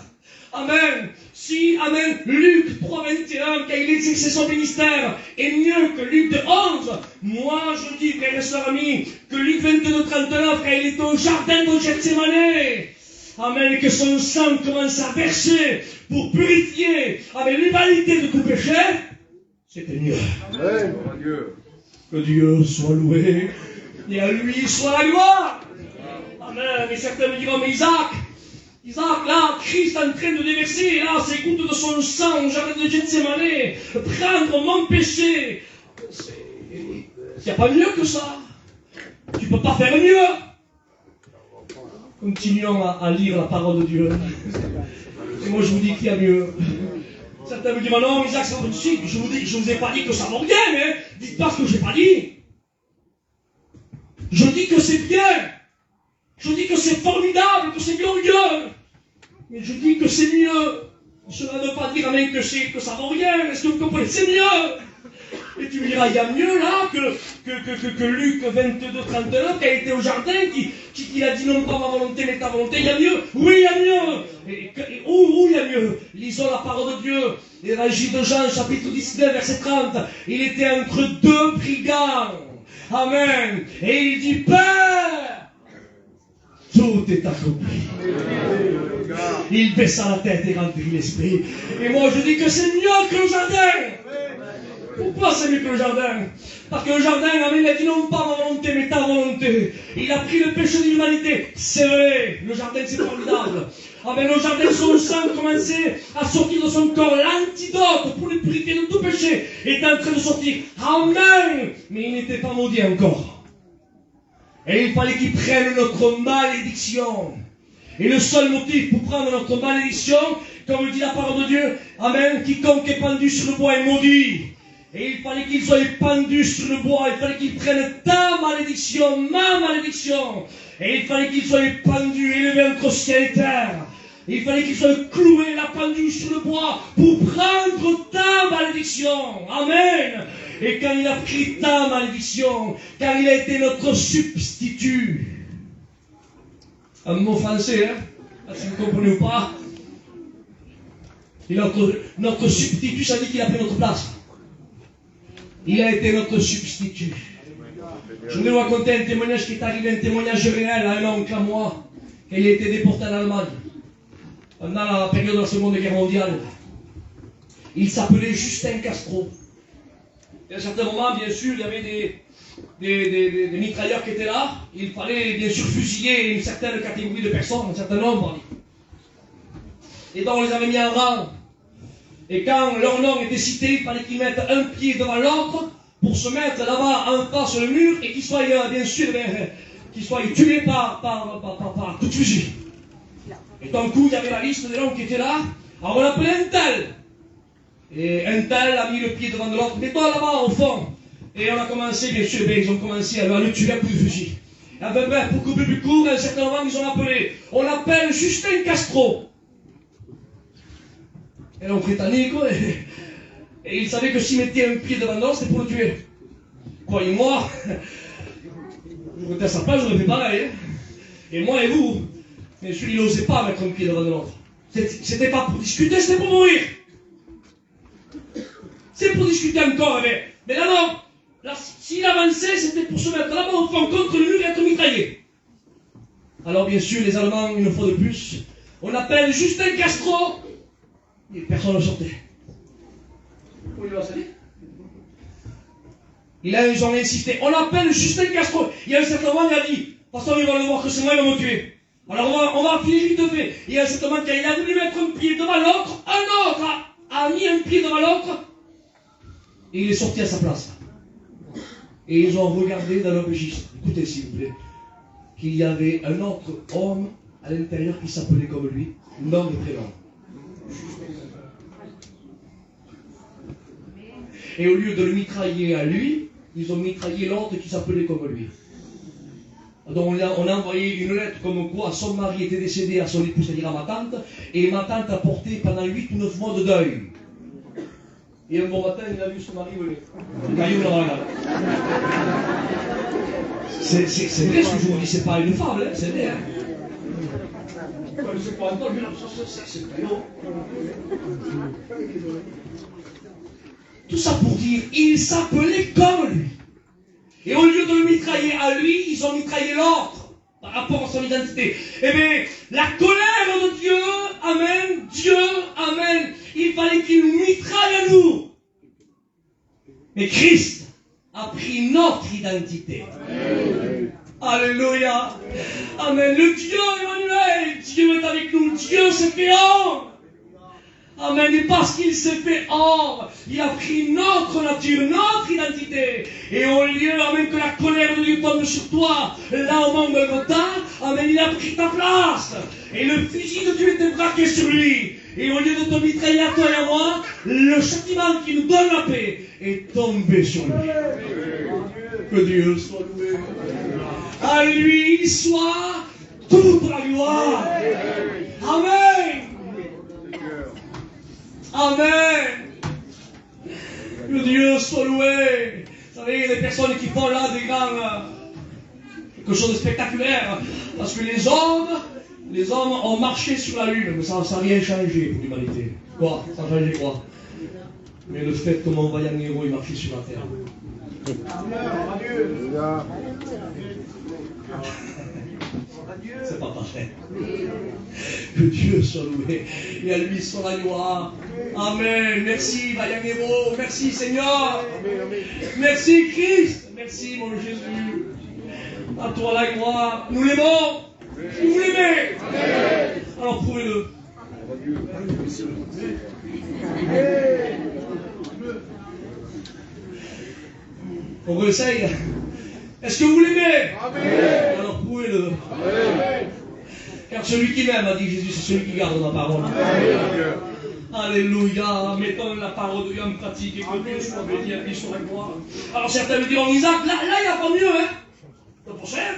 amen. Si, amen, Luc 3,21, quand il exerçait son ministère, est mieux que Luc 11, moi je dis, frères et sœurs amis, que Luc 22,39, quand il était au jardin de Gethsemane, amen, et que son sang commence à verser pour purifier, avec l'humanité de tout péché, c'était mieux. Amen. Que Dieu soit loué, et à lui soit la gloire. Amen. Mais certains me diront, mais Isaac, là, Christ est en train de déverser, là, ses gouttes de son sang au jardin de Gethsemane, prendre mon péché. Il n'y a pas mieux que ça. Tu ne peux pas faire mieux. Continuons à lire la parole de Dieu. Et moi, je vous dis qu'il y a mieux. Certains me disent, non, Isaac, c'est votre suite. Je vous ai pas dit que ça vaut bien, mais dites pas ce que je n'ai pas dit. Je dis que c'est bien. Je dis que c'est formidable, que c'est glorieux. Mais je dis que c'est mieux. Cela ne veut pas dire, amen, que ça vaut rien. Est-ce que vous comprenez? C'est mieux. Et tu me diras, il y a mieux là que Luc 22, 39, qui a été au jardin, qui a dit non pas ma volonté, mais ta volonté. Il y a mieux. Oui, il y a mieux. Où il y a mieux? Lisons la parole de Dieu. Évangile de Jean, chapitre 19, verset 30. Il était entre deux brigands. Amen. Et il dit, Père, tout est accompli. Il baissa la tête et remplit l'esprit. Et moi je dis que c'est mieux que le jardin. Pourquoi c'est mieux que le jardin? Parce que le jardin, amen, il a dit non pas ma volonté, mais ta volonté. Il a pris le péché de l'humanité. C'est vrai, le jardin c'est formidable. Amen, le jardin, son sang commençait à sortir de son corps. L'antidote pour le purifier de tout péché est en train de sortir. Amen. Mais il n'était pas maudit encore. Et il fallait qu'il prenne notre malédiction. Et le seul motif pour prendre notre malédiction, comme dit la parole de Dieu, amen, quiconque est pendu sur le bois est maudit. Et il fallait qu'il soit pendu sur le bois, il fallait qu'il prenne ta malédiction, ma malédiction. Et il fallait qu'il soit pendu, élevé entre ciel et terre. Il fallait qu'il soit cloué, la pendu sur le bois, pour prendre ta malédiction. Amen. Et quand il a pris ta malédiction, car il a été notre substitut. Un mot français, hein, si vous ne comprenez pas. Notre substitut, ça dit qu'il a pris notre place. Il a été notre substitut. Je voulais vous raconter un témoignage qui est arrivé, un témoignage réel à un oncle à moi, qui a été déporté en Allemagne pendant la période de la Seconde Guerre mondiale. Il s'appelait Justin Castro. Et à un certain moment, bien sûr, il y avait des mitrailleurs qui étaient là. Il fallait bien sûr fusiller une certaine catégorie de personnes, un certain nombre. Et donc on les avait mis en rang. Et quand leur nom était cité, il fallait qu'ils mettent un pied devant l'autre pour se mettre là-bas en face sur le mur et qu'ils soient bien sûr qu'ils soient tués par coup de fusil. Et d'un coup, il y avait la liste des noms qui étaient là. Alors on appelait un tel. Et un tel a mis le pied devant l'autre, mais toi là-bas au fond. Et on a commencé, bien sûr, ils ont commencé à le tuer à coups de fusil. Enfin bref, pour couper plus court, à un certain moment, ils ont appelé. On appelle Justin Castro. Et l'homme britannique, et il savait que s'il mettait un pied devant l'autre, c'était pour le tuer. Croyez-moi, je étais à sa place, je l'aurais fait pareil. Hein. Et moi et vous, bien sûr, il n'osait pas mettre un pied devant l'autre. C'était pas pour discuter, c'était pour mourir. C'est pour discuter encore, mais là non. Là, s'il avançait, c'était pour se mettre là-bas au fond contre le mur et être mitraillé. Alors bien sûr, les Allemands, une fois de plus, on appelle Justin Castro. Et personne ne sortait. Où il va salir? Ils ont insisté. On appelle Justin Castro. Il y a un certain moment, il a dit, pasteur, il va le voir que c'est moi, il va me tuer. Alors on va finir vite fait. Il y a un certain moment, quand il a voulu mettre un pied devant l'autre, un autre a mis un pied devant l'autre. Et il est sorti à sa place. Et ils ont regardé dans leur registre. Écoutez, s'il vous plaît, qu'il y avait un autre homme à l'intérieur qui s'appelait comme lui, nom et prénom. Et au lieu de le mitrailler à lui, ils ont mitraillé l'autre qui s'appelait comme lui. Donc on a envoyé une lettre comme quoi son mari était décédé à son épouse, c'est-à-dire à ma tante, et ma tante a porté pendant 8 ou 9 mois de deuil. Et un bon matin, il a vu son mari venir. Le caillou dans la regardé. C'est vrai ce que je vous dis, c'est pas une fable, hein, c'est vrai. Hein. C'est pas entendu, c'est le caillou. Tout ça pour dire, il s'appelait comme lui. Et au lieu de le mitrailler à lui, ils ont mitraillé l'autre par rapport à son identité. Eh bien, la colère de Dieu, amen, Dieu, amen, il fallait qu'il nous mitraille à nous. Mais Christ a pris notre identité. Amen. Alléluia. Amen. Le Dieu Emmanuel, Dieu est avec nous. Dieu s'est fait homme. Amen. Et parce qu'il s'est fait homme, il a pris notre nature, notre identité. Et au lieu, amen, que la colère de Dieu tombe sur toi, là au mont Golgotha, amen, il a pris ta place. Et le fusil de Dieu était braqué sur lui. Et au lieu de te mitrailler à toi et à moi, le châtiment qui nous donne la paix est tombé sur lui. Que Dieu soit loué. À lui soit toute la gloire. Amen. Amen. Que Dieu soit loué. Vous savez, il y a des personnes qui font là des grands... quelque chose de spectaculaire. Parce que les hommes ont marché sur la lune, mais ça n'a rien changé pour l'humanité. Quoi? Ça n'a changé quoi? Mais le fait que mon vaillant héros il marchait sur la terre. C'est pas parfait. Que Dieu soit loué. Et à lui soit la gloire. Amen. Merci, vaillant héros. Merci, Seigneur. Merci, Christ. Merci, mon Jésus. À toi la gloire. Nous l'aimons. Vous l'aimez. Alors prouvez-le. On réessaye. Est-ce que vous l'aimez? Alors prouvez-le. Car celui qui m'aime, a dit Jésus, c'est celui qui garde ma parole. Alléluia. Mettons la parole de Dieu en pratique et que Dieu soit béni à lui sur la gloire. Alors certains me diront, Isaac, là il n'y a pas mieux, hein? Le prochain.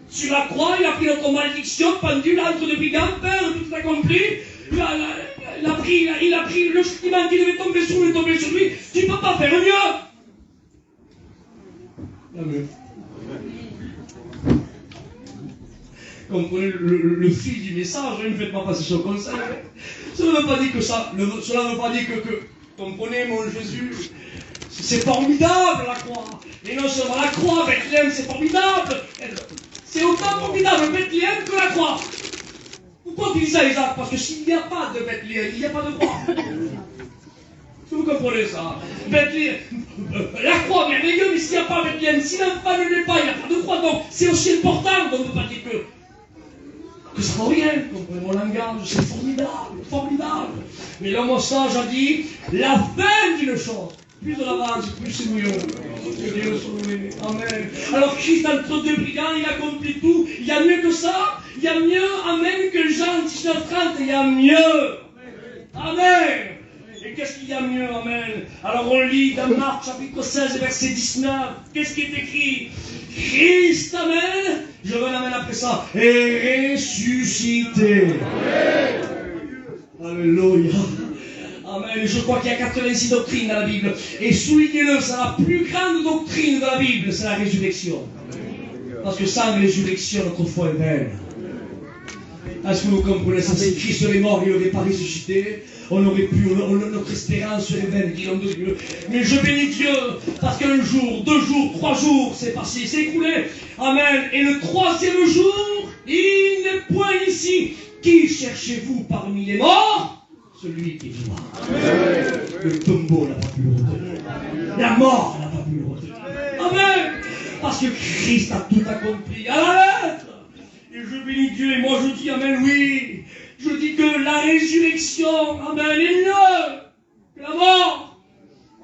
Sur la croix, il a pris notre malédiction, pendu l'antre de brigand, Père, tout accompli. Il a pris le châtiment qui devait tomber sur lui, tomber sur lui. Tu ne peux pas faire mieux. Il y a mieux. Comprenez le fil du message, ne faites pas passer ce conseil. Cela ne veut pas dire que ça, cela ne veut pas dire que comprenez mon Jésus, c'est formidable la croix. Et non seulement la croix, Bethléem, c'est formidable. C'est autant formidable Bethléem que la croix. Pourquoi tu dis ça, Isaac? Parce que s'il n'y a pas de Bethléem, il n'y a pas de croix. Si vous comprenez ça, Bethléem, la croix merveilleuse, mais s'il n'y a pas Bethléem, si l'enfant ne l'est pas, il n'y a pas de croix. Donc c'est aussi important, donc on ne peut pas dire que ça vaut rien. Comprenez mon langage, c'est formidable, formidable. Mais l'homme sage a dit, la fin d'une chose. Plus de l'avance, plus c'est mieux. Que Dieu soit loué. Amen. Alors Christ entre deux brigands, il accomplit tout. Il y a mieux que ça. Il y a mieux, amen, que Jean 19:30. Il y a mieux. Amen. Et qu'est-ce qu'il y a mieux, amen? Alors on lit dans Marc chapitre 16, verset 19. Qu'est-ce qui est écrit? Christ, amen. Je veux l'amène après ça. Est ressuscité. Alléluia. Amen. Je crois qu'il y a 86 doctrines dans la Bible. Et soulignez-le, c'est la plus grande doctrine de la Bible, c'est la résurrection. Parce que sans résurrection, notre foi est vaine. Est-ce que vous comprenez ça? Si Christ serait mort, il n'aurait pas ressuscité. On aurait pu, notre espérance serait vaine, dit l'homme de Dieu. Mais je bénis Dieu, parce qu'un jour, 2 jours, 3 jours, c'est passé, c'est écoulé. Amen. Et le 3e jour, il n'est point ici. Qui cherchez-vous parmi les morts? Celui qui est vivant. Le tombeau n'a pas pu le retenir. La mort n'a pas pu le retenir. Amen. Parce que Christ a tout accompli à la lettre. Et je bénis Dieu et moi je dis amen, oui. Je dis que la résurrection, amen, est mieux que la mort.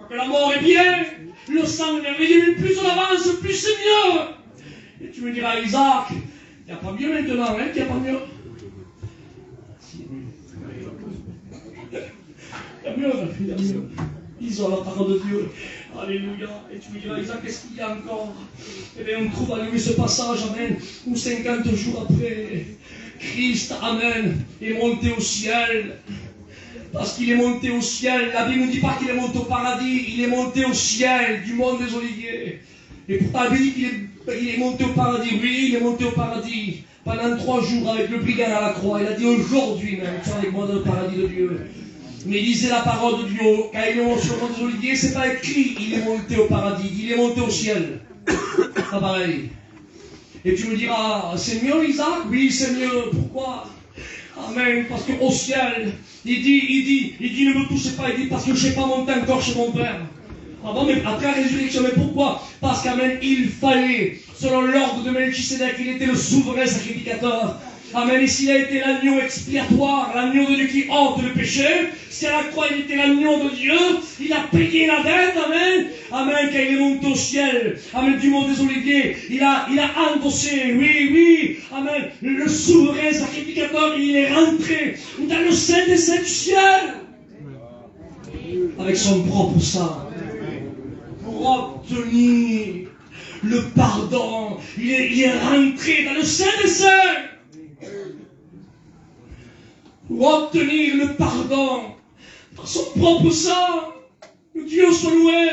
Que la mort est bien. Le sang est merveilleux, plus on avance, plus c'est mieux. Et tu me diras, Isaac, il n'y a pas mieux maintenant, hein, il n'y a pas mieux. Il y a mieux. Ils ont la parole de Dieu. Alléluia. Et tu me diras, Isaac, qu'est-ce qu'il y a encore? Eh bien, on trouve, alléluia, ce passage, amen, où 50 jours après, Christ, amen, est monté au ciel. Parce qu'il est monté au ciel. La Bible ne dit pas qu'il est monté au paradis, il est monté au ciel du monde des Oliviers. Et pourtant, la Bible dit qu'il est monté au paradis. Oui, il est monté au paradis. Pendant 3 jours avec le brigand à la croix. Il a dit aujourd'hui même, tu es avec moi dans le paradis de Dieu. Mais lisez la parole de Dieu. Quand il est monté sur le monde des Oliviers, c'est pas écrit il est monté au paradis, il est monté au ciel. Pas pareil. Et tu me diras, c'est mieux Isaac? Oui, c'est mieux. Pourquoi? Amen. Parce qu'au ciel, il dit, ne me touchez pas. Il dit, parce que je n'ai pas monté encore chez mon Père. Ah bon, mais après la résurrection, mais pourquoi? Parce qu'amen, il fallait, selon l'ordre de Melchisédek, il était le souverain sacrificateur. Amen. Et s'il a été l'agneau expiatoire, l'agneau de Dieu qui ôte le péché, si à la croix il était l'agneau de Dieu, il a payé la dette, amen. Amen, quand il est monté au ciel, amen, du monde des Oliviers, il a endossé, oui, amen, le souverain sacrificateur, il est rentré dans le sein des saints du ciel, avec son propre sang, pour obtenir le pardon. Il est rentré dans le sein des saints. Pour obtenir le pardon, son propre sang. Que Dieu soit loué.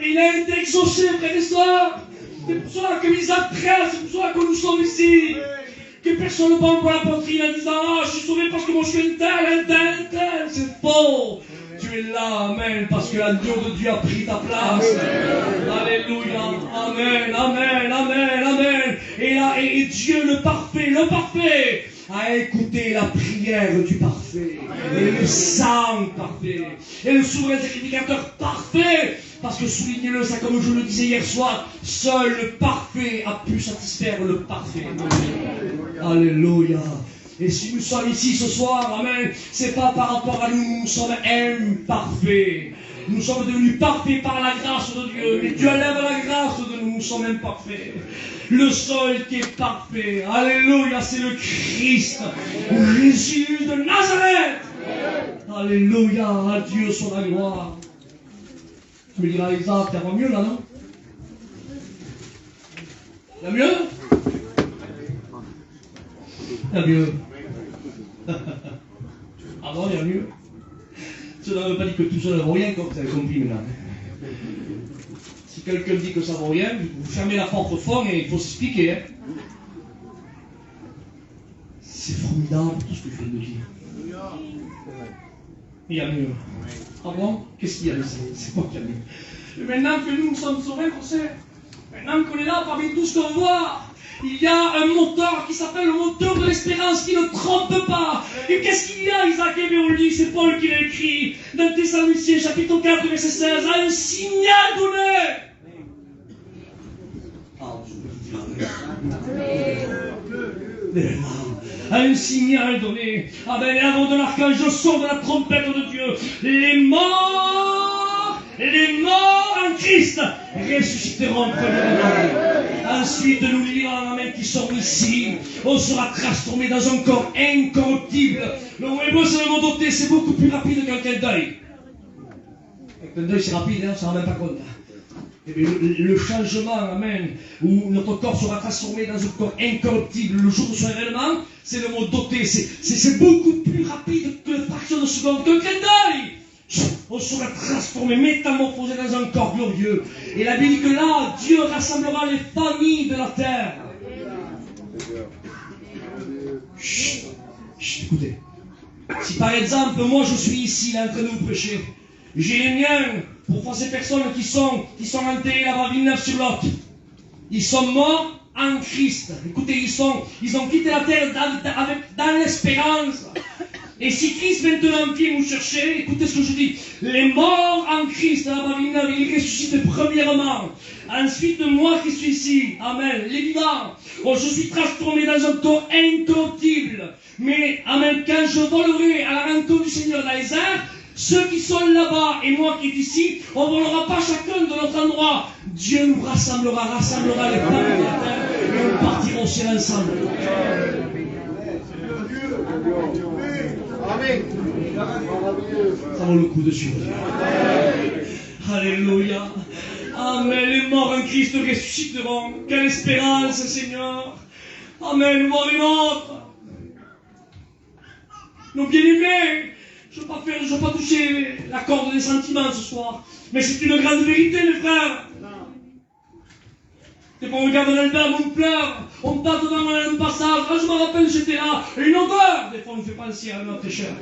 Et il a été exaucé, frères et sœurs. C'est pour cela que mis à terre, c'est pour cela que nous sommes ici. Que personne ne parle pour la poitrine en disant ah, je suis sauvé parce que moi je suis un tel. C'est faux. Tu es là, amen, parce que l'agneau de Dieu a pris ta place. Alléluia. Amen, amen, amen, amen. Et là, et Dieu le parfait, a écouté la prière du parfait. Et le sang parfait. Et le souverain sacrificateur parfait. Parce que soulignez-le, ça comme je le disais hier soir, seul le parfait a pu satisfaire le parfait. Alléluia. Et si nous sommes ici ce soir, amen, c'est pas par rapport à nous, nous sommes imparfaits. Nous sommes devenus parfaits par la grâce de Dieu. Mais Dieu lève la grâce de nous, nous sommes imparfaits. Le seul qui est parfait, alléluia, c'est le Christ, Jésus de Nazareth. Alléluia, à Dieu soit la gloire. Tu me diras, Isaac, ça va mieux là, non? Ça va mieux? Ça va mieux. Ah bon, il y a mieux. Cela ne veut pas dire que tout ça ne vaut rien, comme vous avez compris maintenant. Si quelqu'un dit que ça ne vaut rien, vous fermez la porte au fond et il faut s'expliquer. Hein. C'est formidable tout ce que je viens de dire. Il y a mieux. Ah bon? Qu'est-ce qu'il y a de ça? C'est quoi qu'il y a mieux? Et maintenant que nous sommes sauvés, frère, maintenant qu'on est là parmi tout ce qu'on voit, il y a un moteur qui s'appelle le moteur de l'espérance qui ne trompe pas. Et qu'est-ce qu'il y a, Isaac? Eh bien, on le dit, c'est Paul qui l'a écrit dans Thessaloniciens, chapitre 4, verset 16, à un signal donné. À un signal donné. Ah ben, la voix de l'archange, le son de la trompette de Dieu. Les morts en Christ ressusciteront premièrement. Ensuite, nous lirons, amen, qui sont ici. On sera transformé dans un corps incorruptible. Le mot hébreu, c'est le mot doté, c'est beaucoup plus rapide qu'un clin d'œil. Un clin d'œil, c'est rapide, hein, on ne s'en rend même pas compte. Et bien, le changement, amen, où notre corps sera transformé dans un corps incorruptible le jour de son événement, c'est le mot doté. C'est beaucoup plus rapide que la fraction de seconde, qu'un clin d'œil. On sera transformé, métamorphosé dans un corps glorieux. Et la Bible dit que là, Dieu rassemblera les familles de la terre. Chut, chut, écoutez. Si par exemple, moi je suis ici, là, en train de vous prêcher, j'ai les miens pour voir ces personnes qui sont enterrées là-bas, Villeneuve-sur-Lot. Ils sont morts en Christ. Écoutez, ils ont quitté la terre dans l'espérance. Et si Christ maintenant vient vous chercher, écoutez ce que je dis, les morts en Christ, là-bas, ils ressuscitent premièrement. Ensuite, moi qui suis ici, amen, l'évident, je suis transformé dans un corps incorruptible. Mais, amen, quand je volerai à la rencontre du Seigneur dans les airs, ceux qui sont là-bas et moi qui est ici, on ne volera pas chacun de notre endroit. Dieu nous rassemblera les familles de la terre et nous partirons aussi ensemble. Amen. Ça vaut le coup de suivre. Alléluia. Amen. Les morts en Christ ressusciteront. Quelle espérance, Seigneur. Amen. Nous les nôtres. Nos bien-aimés. Je ne veux pas toucher la corde des sentiments ce soir. Mais c'est une grande vérité, mes frères. C'est qu'on regarde l'album, on pleure, on passe devant un passage. Ah, je me rappelle, j'étais là. Et une odeur, des fois, on me fait penser à notre chair.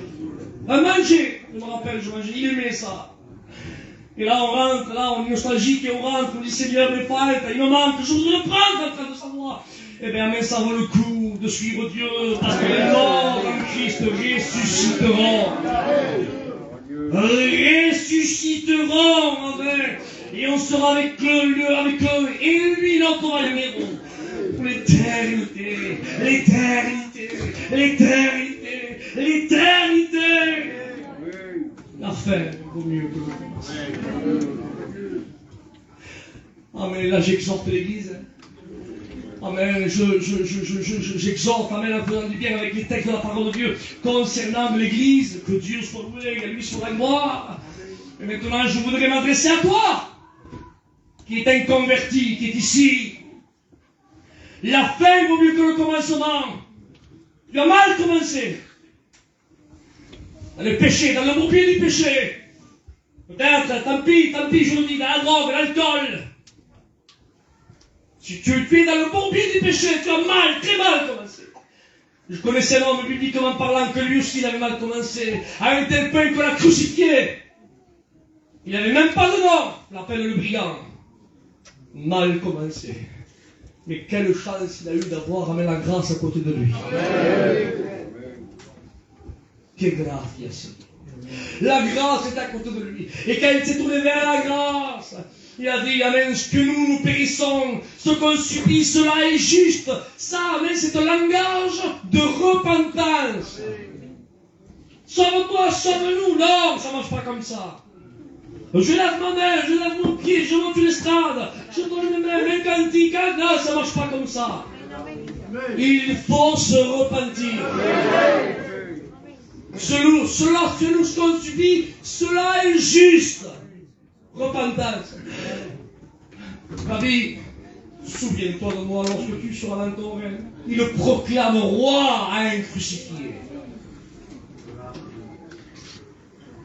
Un manger, je me rappelle, je mangeais, il aimait ça. Et là, on rentre, là, on est nostalgique et on rentre, on dit Seigneur, mes frères, il me manque, je voudrais le prendre en train de savoir. Eh bien, mais ça vaut le coup de suivre Dieu, parce que les morts en Christ ressusciteront. Ressusciteront, amen. Et on sera avec eux, et lui, notre va les héros. Pour l'éternité, l'éternité, l'éternité, l'éternité. La fin vaut mieux que le commencement. Amen, là j'exhorte l'Église. Amen, j'exhorte, amen, en faisant du bien avec les textes de la parole de Dieu concernant l'Église, que Dieu soit loué, et lui soit la gloire. Et maintenant, je voudrais m'adresser à toi, qui est un converti, qui est ici. La fin vaut mieux que le commencement. Tu as mal commencé. dans le péché, dans le bourbier du péché. Peut-être, tant pis, je vous dis, dans la drogue, l'alcool. Si tu es dans le bourbier du péché, tu as mal, très mal commencé. Je connaissais un homme bibliquement parlant que lui aussi il avait mal commencé, à un tel point qu'on l'a crucifié. Il n'avait même pas de nom, on l'appelle le brigand. Mal commencé. Mais quelle chance il a eu d'avoir amené la grâce à côté de lui. Que grâce. La grâce est à côté de lui. Et quand il s'est tourné vers la grâce, il a dit, amen, ce que nous périssons, ce qu'on subit, cela est juste. Ça, amen, c'est un langage de repentance. Sauve-toi, sauve-nous. Non, ça ne marche pas comme ça. Je lave ma main, je lave mon pied, je monte une estrade, je donne une main, un cantique. Non, ça ne marche pas comme ça. Il faut se repentir. Selon ce qu'on subit, cela est juste. Repentance. Rabbi, souviens-toi de moi lorsque tu seras dans ton règne. Il le proclame roi à un crucifié.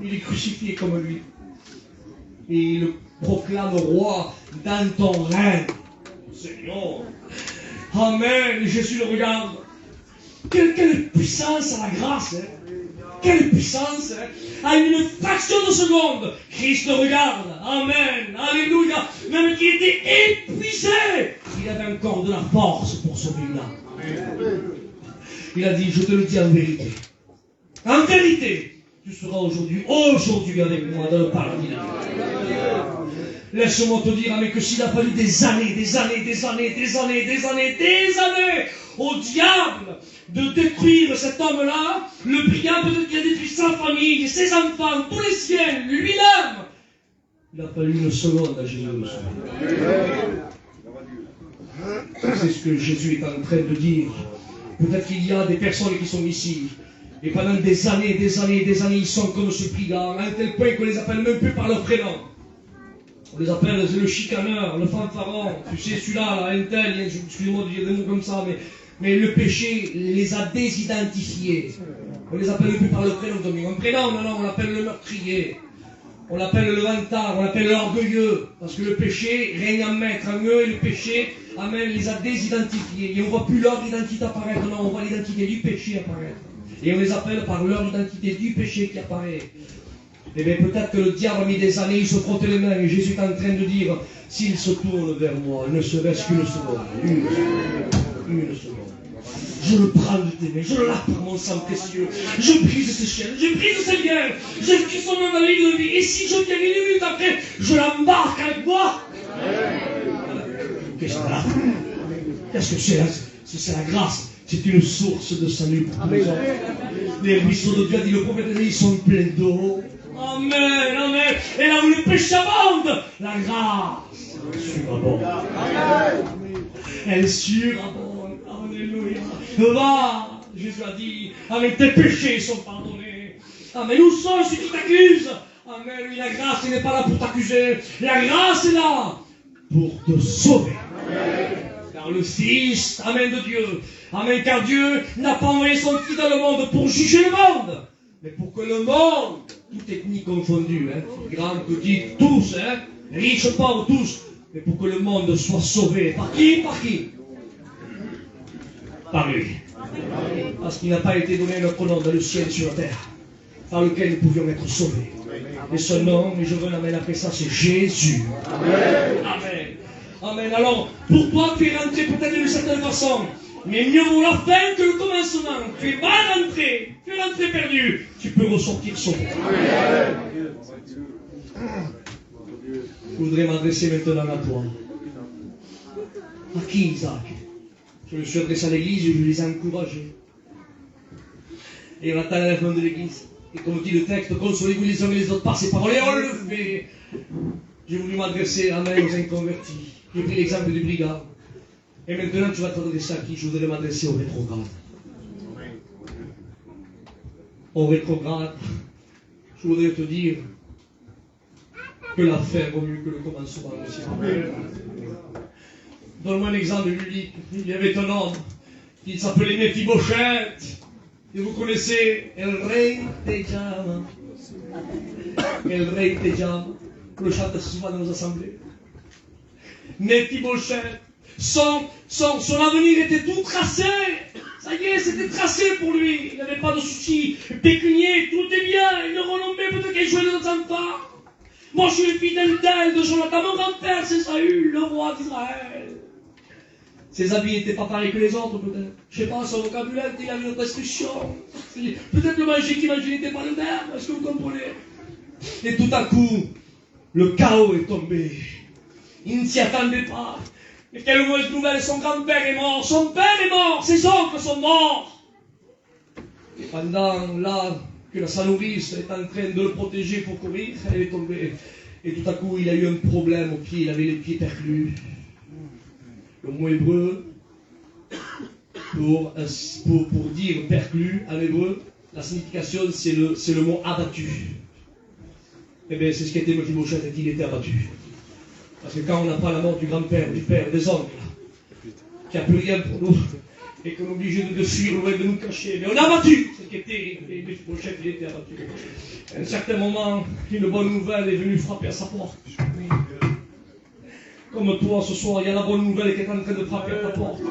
Il est crucifié comme lui. Et il le proclame roi dans ton règne. Seigneur. Amen. Jésus le regarde. Quelle puissance à la grâce. Hein? Quelle puissance, hein? À une fraction de seconde, Christ le regarde. Amen. Alléluia. Même qui était épuisé, il avait encore de la force pour sauver l'âme. Il a dit, je te le dis en vérité. En vérité, tu seras aujourd'hui avec moi dans le paradis. Laisse-moi te dire, mais que s'il a fallu des années au diable de détruire cet homme-là, le brigand peut-être qu'il a détruit sa famille, ses enfants, tous les siens, lui-même. Il a fallu une seconde à Jésus de sauver. C'est ce que Jésus est en train de dire. Peut-être qu'il y a des personnes qui sont ici, et pendant des années, ils sont comme ce brigand, à un tel point qu'on les appelle même plus par leur prénom. On les appelle le chicaneur, le fanfaron, tu sais, celui-là, là, un tel, excusez-moi de dire des mots comme ça, mais le péché les a désidentifiés. On les appelle plus par le prénom, un prénom, non, on l'appelle le meurtrier, on l'appelle le vantard, on l'appelle l'orgueilleux, parce que le péché règne en maître en eux, et le péché, amen, les a désidentifiés. Et on ne voit plus leur identité apparaître, non, on voit l'identité du péché apparaître. Et on les appelle par leur identité du péché qui apparaît. Eh bien, peut-être que le diable a mis des années, il se frottait les mains, et Jésus est en train de dire, s'il se tourne vers moi, ne serait-ce qu'une seconde, une seconde. Je le prends de tes mains, je le lave par mon sang précieux, je brise ses chaînes, je brise ses liens, je crie son nom dans la ligne de vie, et si je viens une minute après, je l'embarque avec moi. Qu'est-ce que c'est là? Qu'est-ce que c'est là? C'est la grâce. C'est une source de salut pour tous les hommes. Les ruisseaux de Dieu, dit le prophète, ils sont pleins d'eau. Amen, amen. Et là où le péché abonde, la grâce surabonde. Elle surabonde. Alléluia. Va, Jésus a dit, amen, tes péchés sont pardonnés. Amen, où sont ceux qui t'accusent? Amen, oui, la grâce n'est pas là pour t'accuser. La grâce est là pour te sauver. Car le Fils, amen, de Dieu, amen, car Dieu n'a pas envoyé son Fils dans le monde pour juger le monde, mais pour que le monde, toute ethnie confondue, grand, petit, tous, riches, pauvres, tous, mais pour que le monde soit sauvé. Par qui? Par qui? Par lui. Parce qu'il n'a pas été donné notre nom dans le ciel et sur la terre, par lequel nous pouvions être sauvés. Et ce nom, et je veux l'amener après ça, c'est Jésus. Amen. Amen. Alors, pour toi, tu es rentré peut-être d'une certaine façon, mais mieux vaut la fin que le commencement. Tu es mal rentré, tu es rentré perdu, tu peux ressortir sauvé. Je voudrais m'adresser maintenant à toi. À qui, Isaac? Je me suis adressé à l'église et je les ai encouragés. Et on attend à la fin de l'église. Et comme dit le texte, consolez-vous les uns et les autres par ces paroles. Et on le fait. J'ai voulu m'adresser à main aux inconvertis. J'ai pris l'exemple du brigand. Et maintenant, tu vas t'adresser à qui? Je voudrais m'adresser au rétrograde. Au rétrograde, je voudrais te dire que la fin vaut mieux que le commencement aussi. Donne-moi un exemple biblique. Il y avait un homme qui s'appelait Méphibosheth. Et vous connaissez El Rey te llama. El Rey te llama. On le chante souvent dans nos assemblées. Mephibosheth, son avenir était tout tracé. Ça y est, c'était tracé pour lui. Il n'avait pas de soucis pécuniaires, tout est bien. Il le renommait peut-être qu'il jouait de nos enfants. Moi, je suis le fidèle d'elle, de Jonathan. Mon grand-père, c'est Saül, le roi d'Israël. Ses habits n'étaient pas pareils que les autres, peut-être. Je sais pas, son vocabulaire, il avait une restriction. Peut-être le manger qu'il mangeait n'était pas le même. Est-ce que vous comprenez? Et tout à coup, le chaos est tombé. Il ne s'y attendait pas. Mais quelle mauvaise nouvelle, son grand-père est mort, son père est mort, ses oncles sont morts. Et pendant là que sa nourrice est en train de le protéger pour courir, elle est tombée. Et tout à coup, il a eu un problème au pied, il avait les pieds perclus. Le mot hébreu, pour dire perclus en hébreu, la signification c'est le mot abattu. Eh bien, c'est ce qu'était Mephibosheth, il était abattu. Parce que quand on n'a pas la mort du grand-père, du père, des oncles, qui n'a plus rien pour nous, et qu'on est obligé de fuir loin de nous cacher, mais on a abattu. C'est ce qui était, et Mephibosheth, il était abattu. À un certain moment, une bonne nouvelle est venue frapper à sa porte. Comme toi, ce soir, il y a la bonne nouvelle qui est en train de frapper à ta porte.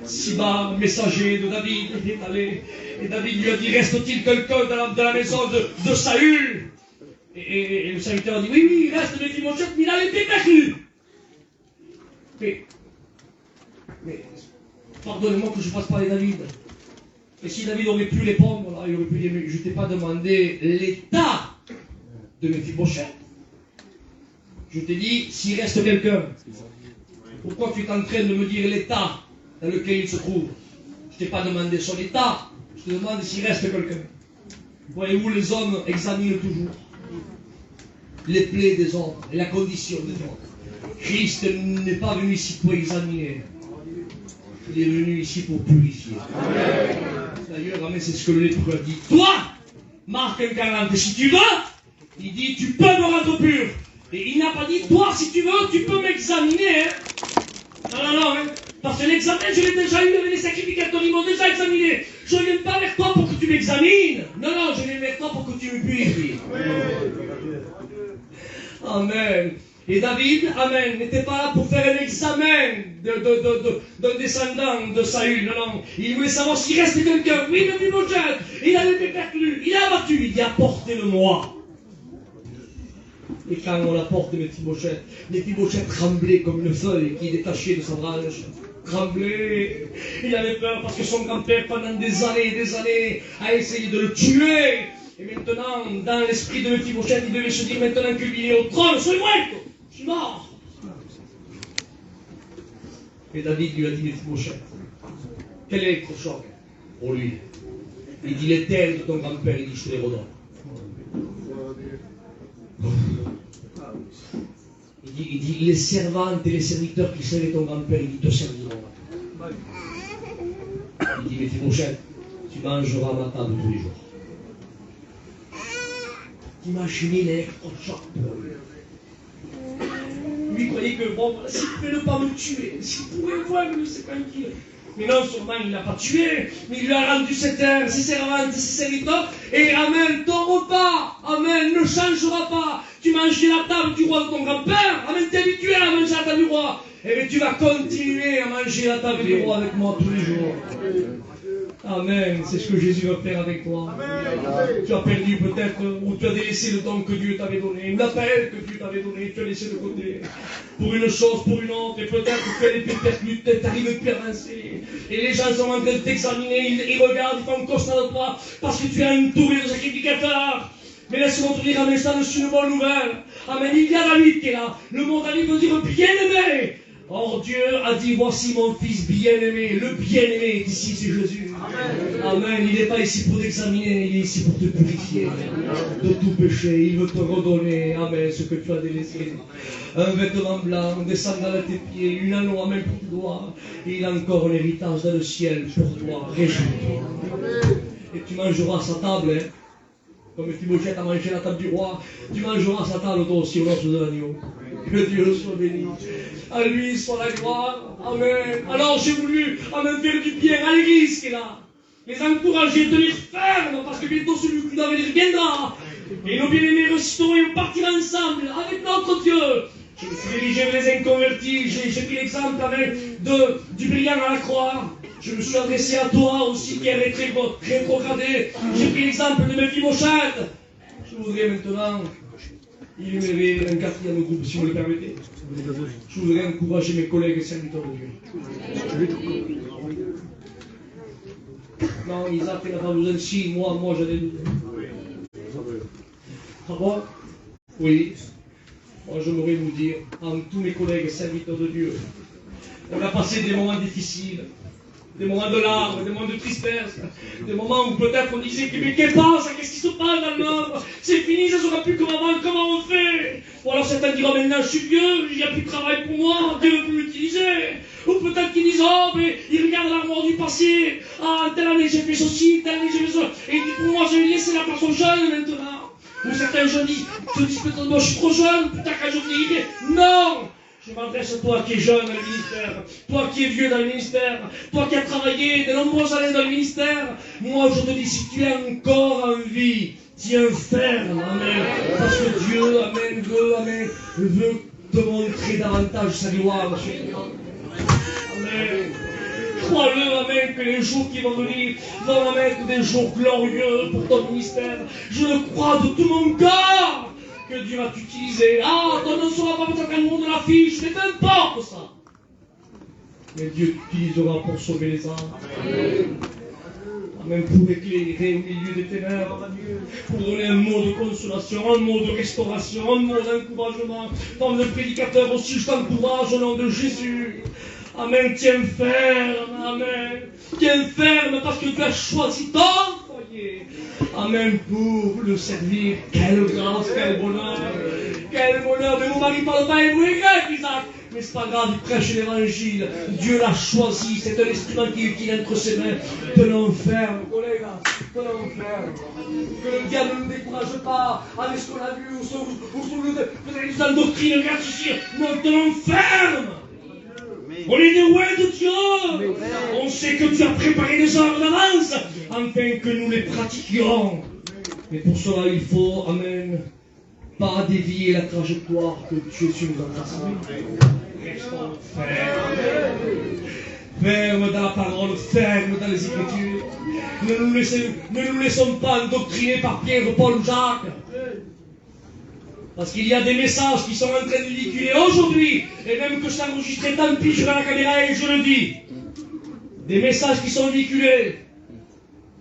Siba, messager de David, est allé, et David lui a dit, reste-t-il quelqu'un dans la maison de Saül? Et le serviteur a dit, oui, il reste Mephibosheth, mais il a les pieds perclus. Mais, pardonnez-moi que je fasse parler David. Et si David aurait pu répondre, là, il aurait pu dire, mais je ne t'ai pas demandé l'état de Mephibosheth. Je t'ai dit, s'il reste quelqu'un, pourquoi tu es en train de me dire l'état dans lequel il se trouve? Je ne t'ai pas demandé son état, je te demande s'il reste quelqu'un. Voyez-vous, les hommes examinent toujours les plaies des hommes et la condition des hommes. Christ n'est pas venu ici pour examiner. Il est venu ici pour purifier. D'ailleurs, amen, c'est ce que le lépreux a dit. Toi, Marc 1,40, si tu veux, il dit, tu peux me rendre pur. Et il n'a pas dit, toi, si tu veux, tu peux m'examiner. Hein. Non, hein. Parce que l'examen, je l'ai déjà eu avec les sacrificateurs, ils m'ont déjà examiné. Je ne viens pas vers toi pour que tu m'examines. Non, je viens vers toi pour que tu me purifies. Amen. Et David, amen, n'était pas là pour faire un examen d'un descendant de Saül. Non. Il voulait savoir s'il reste quelqu'un. Oui, Mephibosheth, il a les pieds perclus, il a abattu, il dit apportez-le-moi. Et quand on apporte Mephibosheth tremblait comme une feuille qui est détachée de sa branche. Tremblait. Il avait peur parce que son grand-père, pendant des années, a essayé de le tuer. Et maintenant, dans l'esprit de Mephibosheth, il devait se dire maintenant que lui est au trône, soy muerto, je suis mort. Et David lui a dit Mephibosheth, quel est le choc pour lui? Il dit les terres de ton grand-père, il dit je te les redonne. Il dit les servantes et les serviteurs qui servaient ton grand-père, il dit te serviront. Il dit Mephibosheth, tu mangeras à ma table tous les jours. Imaginez l'électrochoc. Lui il croyait que bon, s'il pouvait ne pas me tuer, s'il pouvait voir me laisser tranquille. Mais non seulement il ne l'a pas tué, mais il lui a rendu ses terres, ses servantes, ses serviteurs. Et amen, ton repas, amen, ne changera pas. Tu mangeais la table du roi de ton grand-père, amen, t'es habitué à manger la table du roi. Et bien tu vas continuer à manger la table du roi avec moi tous les jours. Amen, c'est ce que Jésus veut faire avec toi. Amen. Tu as perdu peut-être, ou tu as délaissé le don que Dieu t'avait donné, ou l'appel que Dieu t'avait donné, tu as laissé de côté. Pour une chose, pour une autre, et peut-être que tu as les pieds perclus, tu n'arrives plus à avancer. Et les gens sont en train de t'examiner, ils regardent, ils font constat de toi, parce que tu es entouré de sacrificateurs. Mais laisse-moi te dire, amen, ça c'est une bonne nouvelle. Amen, il y a David qui est là. Le mot David veut dire bien-aimé. Or Dieu a dit, voici mon fils bien-aimé. Le bien-aimé est ici, c'est Jésus. Amen. Il n'est pas ici pour t'examiner, il est ici pour te purifier de tout péché. Il veut te redonner, amen, ce que tu as délaissé. Un vêtement blanc, des sandales à tes pieds, une anneau à main pour tes doigts. Et il a encore un héritage dans le ciel pour toi. Réjouis-toi. Et tu mangeras à sa table, hein. Comme Mephibosheth a mangé la table du roi, tu mangeras à sa table toi aussi au nom de l'agneau. Que Dieu soit béni. À lui soit la gloire. Amen. Alors j'ai voulu, amen, faire du bien à l'église qui est là. les encourager à tenir ferme, parce que bientôt celui qui doit venir viendra. Et nos bien-aimés ressusciteront et on partira ensemble avec notre Dieu. Je me suis dirigé vers les inconvertis, j'ai pris l'exemple du brillant à la croix. Je me suis adressé à toi aussi qui est rétrogradé. J'ai pris l'exemple de Mephibosheth. Je voudrais maintenant énumérer un quatrième groupe, si vous le permettez. Je voudrais encourager mes collègues et serviteurs de Dieu. Non, Isaac, il n'a pas besoin de 6 mois, moi j'en ai besoin. Ah bon? Oui. Moi j'aimerais vous dire, à tous mes collègues et serviteurs de Dieu, on a passé des moments difficiles, des moments de larmes, des moments de tristesse, des moments où peut-être on disait mais qu'est-ce qui se passe dans le monde? C'est fini, ça sera plus comme avant, comment on fait? Ou alors certains diront maintenant je suis vieux, il n'y a plus de travail pour moi, Dieu ne veut plus l'utiliser. Ou peut-être qu'ils disent oh mais ils regardent l'armoire du passé, ah telle année j'ai fait ceci, telle année j'ai fait ça, et ils disent pour moi je vais laisser la place aux jeunes maintenant. Ou certains jeunes disent peut-être moi je suis trop jeune, putain quand je vieillirai. Non! Je m'adresse à toi qui es jeune dans le ministère, toi qui es vieux dans le ministère, toi qui as travaillé de nombreuses années dans le ministère. Moi je te dis, si tu es encore en vie, tiens ferme, amen. Parce que Dieu, amen, veut te montrer davantage sa gloire, monsieur. Amen. Crois-le, amen, que les jours qui vont venir vont être des jours glorieux pour ton ministère. Je le crois de tout mon cœur. Que Dieu va t'utiliser. Ah, ton nom ne sera pas peut-être un nom de l'affiche, mais peu importe ça. Mais Dieu t'utilisera pour sauver les âmes. Amen, pour éclairer au milieu des ténèbres. Pour donner un mot de consolation, un mot de restauration, un mot d'encouragement. Comme le prédicateur aussi, je t'encourage au nom de Jésus. Amen, tiens ferme, amen. Tiens ferme parce que tu as choisi ton foyer. Amen, pour le servir. Quelle grâce, quel bonheur. Quel bonheur. Mais mon mari parle pas hébreu et grec, Isaac. Mais c'est pas grave, il prêche l'évangile. Dieu l'a choisi. C'est un instrument qui est utile entre ses mains. Tenons ferme, collègues. Tenons ferme. Que le diable ne nous décourage pas avec ce qu'on a vu ou ce que la doctrine, regarde ceci. Non, tenons ferme. On est des rois de Dieu. On sait que tu as préparé des heures d'avance afin que nous les pratiquions. Mais pour cela, il faut, amen, pas dévier la trajectoire que Jésus nous a tracée. Restons fermes. Ferme dans la parole, ferme dans les Écritures. Ne nous laissons pas endoctriner par Pierre, Paul ou Jacques. Parce qu'il y a des messages qui sont en train de véhiculer aujourd'hui, et même que je t'enregistrerai, tant pis, je vais à la caméra et je le dis. Des messages qui sont véhiculés.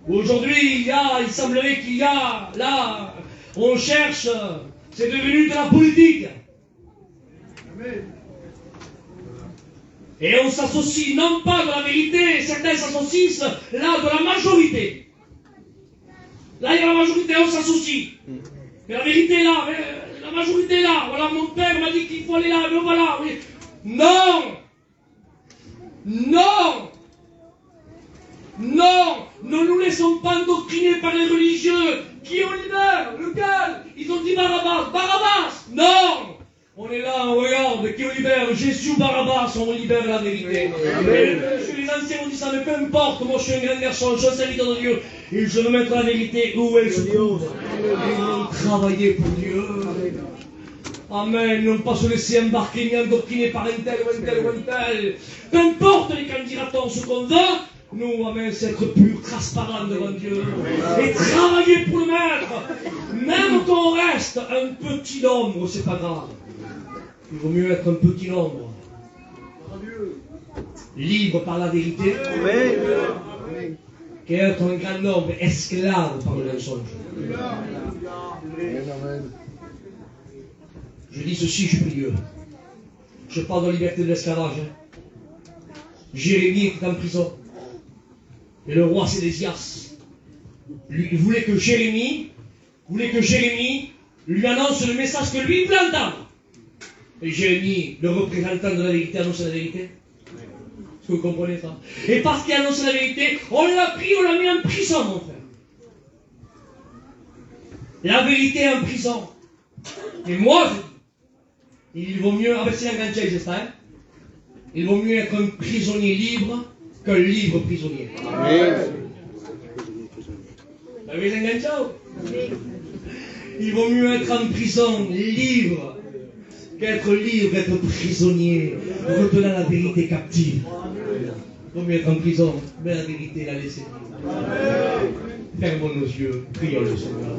Aujourd'hui, il semblerait qu'il y a, là, on cherche, c'est devenu de la politique. Et on s'associe non pas de la vérité, certains s'associent là de la majorité. Là, il y a la majorité, on s'associe. Mais la vérité est là, la majorité est là. Voilà, mon père m'a dit qu'il faut aller là, mais voilà. Oui. Non! Non! Non! Ne nous laissons pas endoctriner par les religieux. Qui on libère? Lequel? Ils ont dit Barabbas. Barabbas! Non! On est là, on regarde, qui on libère? Jésus ou Barabbas? On libère la vérité. Les anciens ont dit ça, mais peu importe. Moi, je suis un grand garçon, je suis un serviteur de Dieu. Et je veux mettre la vérité où elle se trouve. Travailler pour Dieu. Amen. Ne pas se laisser embarquer ni endoctriner par un tel ou un tel ou un tel. Peu importe les candidatons, ce qu'on veut. Nous, amen, c'est être pur, transparent devant Dieu. Et travailler pour le maître. Même qu'on reste un petit nombre, c'est pas grave. Il vaut mieux être un petit nombre. Libre par la vérité. Qu'être un grand nombre esclave par le mensonge. Je dis ceci, je prie Dieu. Je parle de la liberté de l'esclavage. Jérémie était en prison. Et le roi Sédécias, il voulait que Jérémie lui annonce le message que lui voulait entendre. Et Jérémie, le représentant de la vérité, annonce la vérité. Est-ce que vous comprenez ça? Et parce qu'il annonce la vérité, on l'a pris, on l'a mis en prison, mon frère. La vérité est en prison. Et moi, je dis, il vaut mieux, c'est la grande chose, ça, hein? Il vaut mieux être un prisonnier libre qu'un libre prisonnier. Amen. L'avez enganchado? Il vaut mieux être en prison, libre, qu'être libre, être prisonnier, retenant la vérité captive. Il vaut mieux être en prison, mais la vérité la laisser libre. Fermons nos yeux, prions le Seigneur.